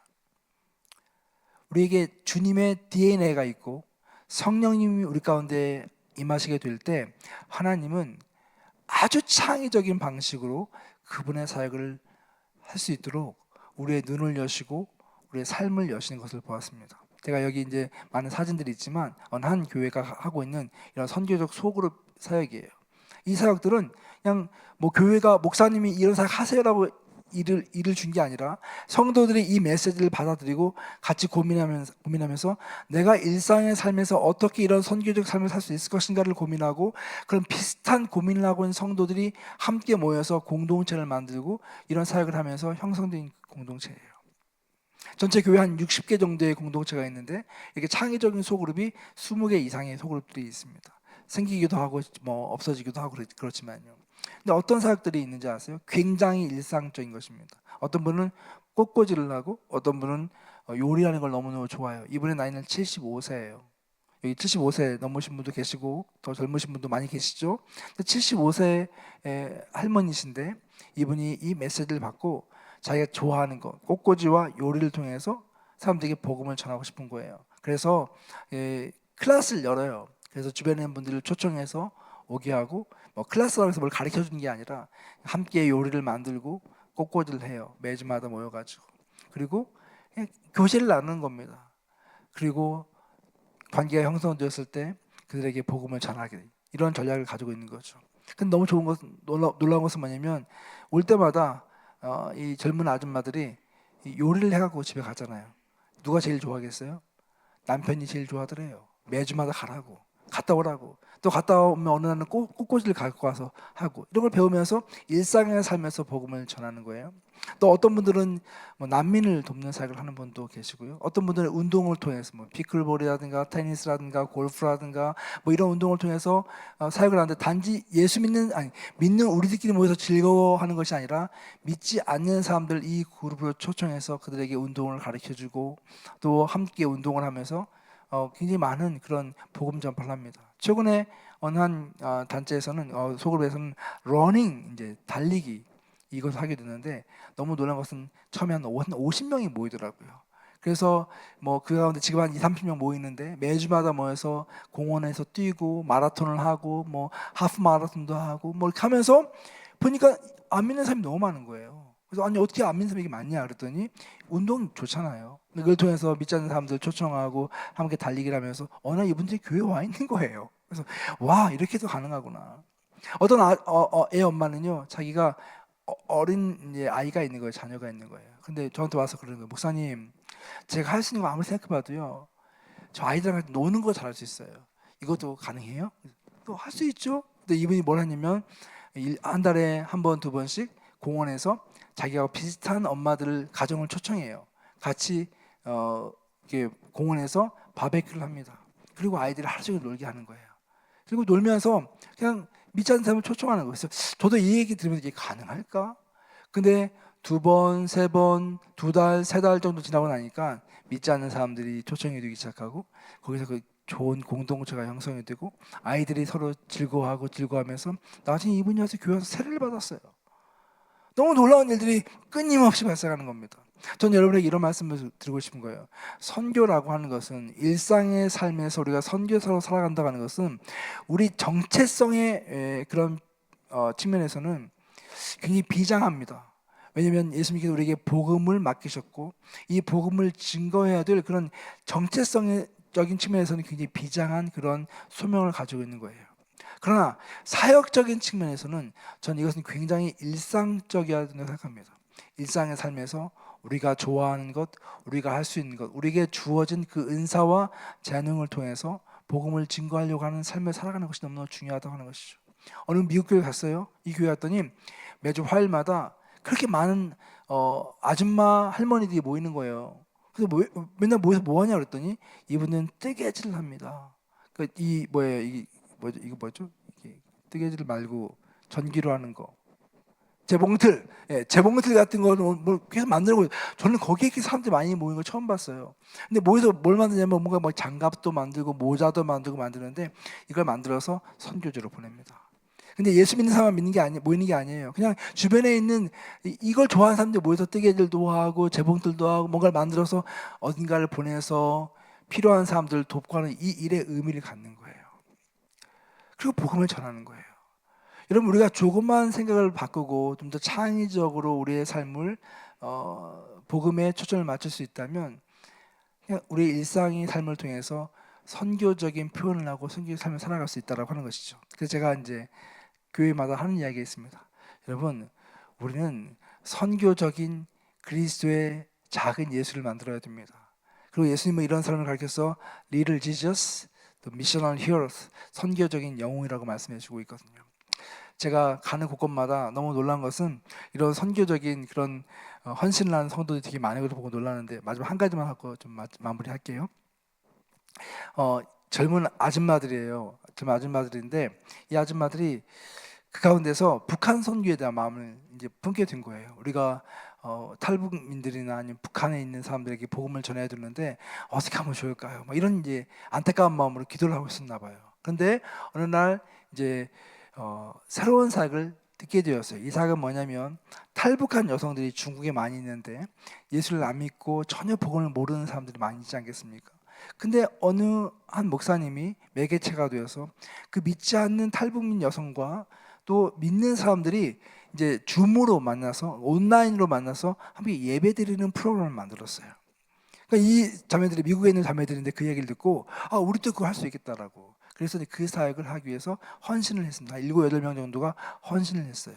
우리에게 주님의 DNA가 있고 성령님이 우리 가운데 임하시게 될 때 하나님은 아주 창의적인 방식으로 그분의 사역을 할 수 있도록 우리의 눈을 여시고 우리의 삶을 여시는 것을 보았습니다. 제가 여기 이제 많은 사진들이 있지만 어느 한 교회가 하고 있는 이런 선교적 소그룹 사역이에요. 이 사역들은 그냥 뭐 교회가 목사님이 이런 사역 하세요라고 일을 준 게 아니라 성도들이 이 메시지를 받아들이고 같이 고민하면서 내가 일상의 삶에서 어떻게 이런 선교적 삶을 살 수 있을 것인가를 고민하고 그런 비슷한 고민을 하고 있는 성도들이 함께 모여서 공동체를 만들고 이런 사역을 하면서 형성된 공동체예요. 전체 교회 한 60개 정도의 공동체가 있는데 이렇게 창의적인 소그룹이 20개 이상의 소그룹들이 있습니다. 생기기도 하고 뭐 없어지기도 하고 그렇지만요. 근데 어떤 사역들이 있는지 아세요? 굉장히 일상적인 것입니다. 어떤 분은 꽃꽂이를 하고 어떤 분은 요리하는 걸 너무너무 좋아해요. 이분의 나이는 75세예요. 여기 75세 넘으신 분도 계시고 더 젊으신 분도 많이 계시죠. 75세 할머니신데 이분이 이 메시지를 받고 자기가 좋아하는 것, 꽃꽂이와 요리를 통해서 사람들에게 복음을 전하고 싶은 거예요. 그래서 클래스를 열어요. 그래서 주변에 있는 분들을 초청해서 오게 하고 뭐 클래스라고 해서 뭘 가르쳐 주는 게 아니라 함께 요리를 만들고 꽃꽂이를 해요. 매주마다 모여가지고. 그리고 교제를 나누는 겁니다. 그리고 관계가 형성되었을 때 그들에게 복음을 전하게 이런 전략을 가지고 있는 거죠. 근데 너무 좋은 것은 놀라운 것은 뭐냐면 올 때마다 이 젊은 아줌마들이 요리를 해갖고 집에 가잖아요. 누가 제일 좋아하겠어요? 남편이 제일 좋아하더래요. 매주마다 가라고, 갔다 오라고. 또 갔다 오면 어느 날은 꽃꽂이를 갖고 와서 하고 이런 걸 배우면서 일상의 삶에서 복음을 전하는 거예요. 또 어떤 분들은 뭐 난민을 돕는 사역을 하는 분도 계시고요. 어떤 분들은 운동을 통해서 뭐 피클볼이라든가 테니스라든가 골프라든가 뭐 이런 운동을 통해서 사역을 하는데 단지 예수 믿는 우리들끼리 모여서 즐거워하는 것이 아니라 믿지 않는 사람들 이 그룹을 초청해서 그들에게 운동을 가르쳐주고 또 함께 운동을 하면서 굉장히 많은 그런 복음 전파를 합니다. 최근에 어느 한 단체에서는 소그룹에서는 러닝 이제 달리기 이것을 하게 됐는데 너무 놀란 것은 처음에 한 50명이 모이더라고요. 그래서 뭐 그 가운데 지금 한 30명 모이는데 매주마다 모여서 공원에서 뛰고 마라톤을 하고 뭐 하프 마라톤도 하고 뭐 이렇게 하면서 보니까 안 믿는 사람이 너무 많은 거예요. 그래서 아니 어떻게 안 믿는 사람이 이게 많냐 그랬더니 운동 좋잖아요. 그걸 통해서 믿지 않는 사람들 초청하고 함께 달리기를 하면서 어느 날 이분들이 교회에 와 있는 거예요. 그래서 와 이렇게도 가능하구나. 어떤 애 엄마는요 자기가 어린 이제 아이가 있는 거예요. 자녀가 있는 거예요. 근데 저한테 와서 그러는 거예요. 목사님 제가 할 수 있는 거 아무리 생각해봐도요 저 아이들랑 노는 거 잘할 수 있어요. 이것도 가능해요? 또 할 수 있죠. 근데 이분이 뭘 하냐면 한 달에 한 번, 두 번씩 공원에서 자기가 비슷한 엄마들 가정을 초청해요. 같이 이렇게 공원에서 바베큐를 합니다. 그리고 아이들이 하루 종일 놀게 하는 거예요. 그리고 놀면서 그냥 믿지 않는 사람을 초청하는 거예요. 그래서 저도 이 얘기 들으면서 이게 가능할까? 근데 두 번, 세 번, 두 달, 세 달 정도 지나고 나니까 믿지 않는 사람들이 초청이 되기 시작하고 거기서 그 좋은 공동체가 형성이 되고 아이들이 서로 즐거워하면서 나중에 이분이 와서 교회 와서 세례를 받았어요. 너무 놀라운 일들이 끊임없이 발생하는 겁니다. 전 여러분에게 이런 말씀을 드리고 싶은 거예요. 선교라고 하는 것은, 일상의 삶에서 우리가 선교사로 살아간다고 하는 것은 우리 정체성의 그런 측면에서는 굉장히 비장합니다. 왜냐하면 예수님께서 우리에게 복음을 맡기셨고 이 복음을 증거해야 될 그런 정체성적인 측면에서는 굉장히 비장한 그런 소명을 가지고 있는 거예요. 그러나 사역적인 측면에서는 저는 이것은 굉장히 일상적이라고 생각합니다. 일상의 삶에서 우리가 좋아하는 것, 우리가 할 수 있는 것, 우리에게 주어진 그 은사와 재능을 통해서 복음을 증거하려고 하는 삶을 살아가는 것이 너무나 중요하다고 하는 것이죠. 어느 미국 교회 갔어요. 이 교회 갔더니 매주 화요일마다 그렇게 많은 아줌마 할머니들이 모이는 거예요. 그래서 맨날 모여서 뭐 하냐 그랬더니 이분은 뜨개질을 합니다. 이 뭐예요? 이거 뭐죠? 이게 뜨개질 말고 전기로 하는 거. 재봉틀, 재봉틀 같은 거는 뭐 계속 만들고, 저는 거기에 이렇게 사람들이 많이 모이는 걸 처음 봤어요. 근데 모여서 뭘 만드냐면 뭔가 뭐 장갑도 만들고 모자도 만들고 만드는데 이걸 만들어서 선교지로 보냅니다. 근데 예수 믿는 사람만 믿는 게 모이는 게 아니에요. 그냥 주변에 있는 이걸 좋아하는 사람들 모여서 뜨개질도 하고 재봉틀도 하고 뭔가를 만들어서 어딘가를 보내서 필요한 사람들을 돕고 하는 이 일의 의미를 갖는 거예요. 그리고 복음을 전하는 거예요. 여러분, 우리가 조금만 생각을 바꾸고 좀 더 창의적으로 우리의 삶을 복음에 초점을 맞출 수 있다면 그냥 우리 일상의 삶을 통해서 선교적인 표현을 하고 선교의 삶을 살아갈 수 있다라고 하는 것이죠. 그래서 제가 이제 교회마다 하는 이야기가 있습니다. 여러분, 우리는 선교적인 그리스도의 작은 예수를 만들어야 됩니다. 그리고 예수님은 이런 사람을 가르쳐서 Little Jesus, the missional heroes, 선교적인 영웅이라고 말씀해 주고 있거든요. 제가 가는 곳곳마다 너무 놀란 것은 이런 선교적인 그런 헌신을 하는 성도들이 되게 많은 걸 보고 놀라는데, 마지막 한 가지만 하고 좀 마무리할게요. 젊은 아줌마들이에요. 젊은 아줌마들인데 이 아줌마들이 그 가운데서 북한 선교에 대한 마음을 이제 품게 된 거예요. 우리가 탈북민들이나 아니면 북한에 있는 사람들에게 복음을 전해야 되는데 어떻게 하면 좋을까요? 뭐 이런 이제 안타까운 마음으로 기도를 하고 있었나 봐요. 그런데 어느 날 이제 새로운 사역을 듣게 되었어요. 이 사역은 뭐냐면, 탈북한 여성들이 중국에 많이 있는데 예수를 안 믿고 전혀 복음을 모르는 사람들이 많이 있지 않겠습니까? 근데 어느 한 목사님이 매개체가 되어서 그 믿지 않는 탈북민 여성과 또 믿는 사람들이 이제 줌으로 만나서, 온라인으로 만나서 함께 예배드리는 프로그램을 만들었어요. 그러니까 이 자매들이, 미국에 있는 자매들인데 그 얘기를 듣고 우리도 그거 할 수 있겠다라고. 그래서 그 사역을 하기 위해서 헌신을 했습니다. 7, 8명 정도가 헌신을 했어요.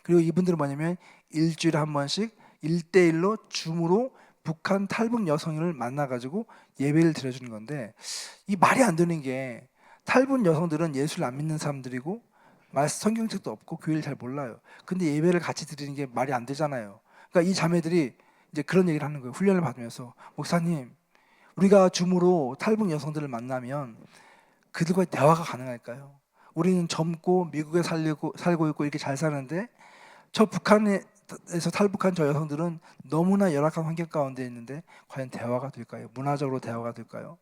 그리고 이분들은 뭐냐면 일주일에 한 번씩 1대1로 줌으로 북한 탈북 여성을 만나가지고 예배를 드려주는 건데, 이 말이 안 되는 게, 탈북 여성들은 예수를 안 믿는 사람들이고 성경책도 없고 교회를 잘 몰라요. 근데 예배를 같이 드리는 게 말이 안 되잖아요. 그러니까 이 자매들이 이제 그런 얘기를 하는 거예요. 훈련을 받으면서, 목사님, 우리가 줌으로 탈북 여성들을 만나면 그들과의 대화가 가능할까요? 우리는 젊고 미국에 살고 있고 이렇게 잘 사는데 저 북한에서 탈북한 저 여성들은 너무나 열악한 환경 가운데 있는데 과연 대화가 될까요? 문화적으로 대화가 될까요?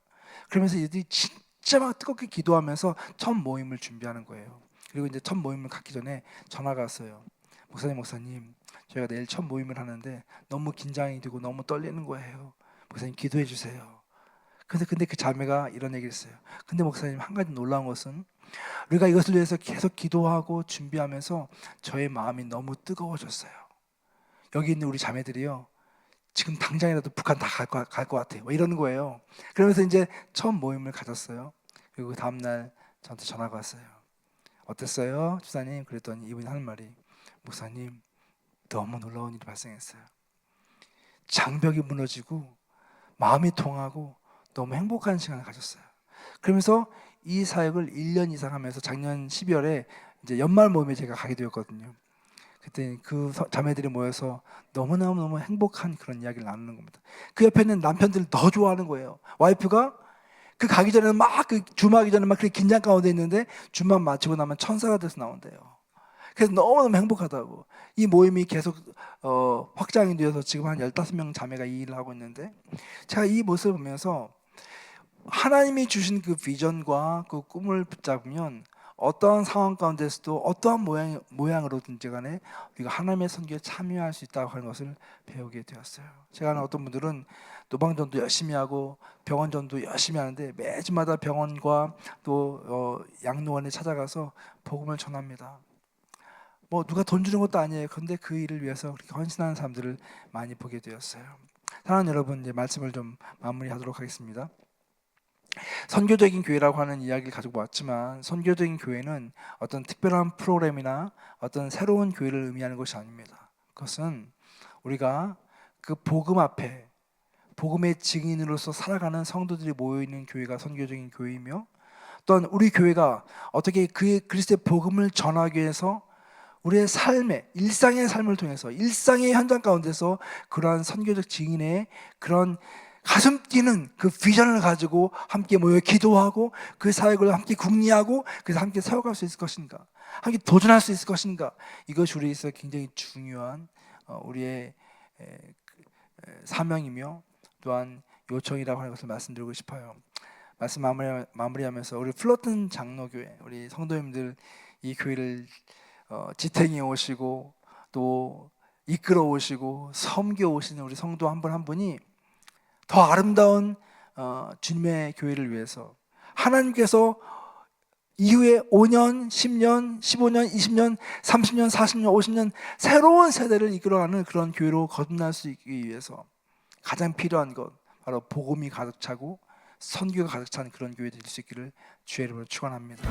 그러면서 이들이 진짜 막 뜨겁게 기도하면서 첫 모임을 준비하는 거예요. 그리고 이제 첫 모임을 갖기 전에 전화가 왔어요. 목사님, 저희가 내일 첫 모임을 하는데 너무 긴장이 되고 너무 떨리는 거예요. 목사님, 기도해 주세요. 근데 그 자매가 이런 얘기를 했어요. 근데 목사님, 한 가지 놀라운 것은 우리가 이것을 위해서 계속 기도하고 준비하면서 저의 마음이 너무 뜨거워졌어요. 여기 있는 우리 자매들이요, 지금 당장이라도 북한 다 갈 것 같아요. 뭐 이러는 거예요. 그러면서 이제 처음 모임을 가졌어요. 그리고 그 다음날 저한테 전화가 왔어요. 어땠어요, 집사님? 그랬더니 이분이 하는 말이, 목사님, 너무 놀라운 일이 발생했어요. 장벽이 무너지고 마음이 통하고 너무 행복한 시간을 가졌어요. 그러면서 이 사역을 1년 이상 하면서 작년 12월에 이제 연말 모임에 제가 가게 되었거든요. 그때 그 자매들이 모여서 너무너무 행복한 그런 이야기를 나누는 겁니다. 그 옆에 있는 남편들을 더 좋아하는 거예요. 와이프가 그 가기 전에는 막 그 줌하기 전에 막 그렇게 긴장 가운데 있는데 줌만 마치고 나면 천사가 돼서 나온대요. 그래서 너무너무 행복하다고. 이 모임이 계속 확장이 되어서 지금 한 15명 자매가 이 일을 하고 있는데, 제가 이 모습을 보면서 하나님이 주신 그 비전과 그 꿈을 붙잡으면 어떠한 상황 가운데서도 어떠한 모양으로든지 간에 우리가 하나님의 선교에 참여할 수 있다고 하는 것을 배우게 되었어요. 제가 아는 어떤 분들은 노방전도 열심히 하고 병원전도 열심히 하는데 매주마다 병원과 또 양로원에 찾아가서 복음을 전합니다. 뭐 누가 돈 주는 것도 아니에요. 그런데 그 일을 위해서 그렇게 헌신하는 사람들을 많이 보게 되었어요. 사랑하는 여러분, 이제 말씀을 좀 마무리하도록 하겠습니다. 선교적인 교회라고 하는 이야기를 가지고 왔지만 선교적인 교회는 어떤 특별한 프로그램이나 어떤 새로운 교회를 의미하는 것이 아닙니다. 그것은 우리가 그 복음 앞에 복음의 증인으로서 살아가는 성도들이 모여있는 교회가 선교적인 교회이며, 또한 우리 교회가 어떻게 그 그리스도의 복음을 전하기 위해서 우리의 삶의 일상의 삶을 통해서 일상의 현장 가운데서 그러한 선교적 증인의 그런 가슴 뛰는 그 비전을 가지고 함께 모여 기도하고 그 사역을 함께 궁리하고 그래서 함께 세워갈 수 있을 것인가, 함께 도전할 수 있을 것인가, 이것이 우리에게 굉장히 중요한 우리의 사명이며 또한 요청이라고 하는 것을 말씀드리고 싶어요. 말씀 마무리하면서 우리 플러튼 장로교회 우리 성도님들 이 교회를 지탱해 오시고 또 이끌어 오시고 섬겨 오시는 우리 성도 한 분 한 분이 더 아름다운 주님의 교회를 위해서 하나님께서 이후에 5년, 10년, 15년, 20년, 30년, 40년, 50년 새로운 세대를 이끌어가는 그런 교회로 거듭날 수 있기 위해서 가장 필요한 것 바로 복음이 가득 차고 선교가 가득 찬 그런 교회 될 수 있기를 주의 이름으로 축원합니다.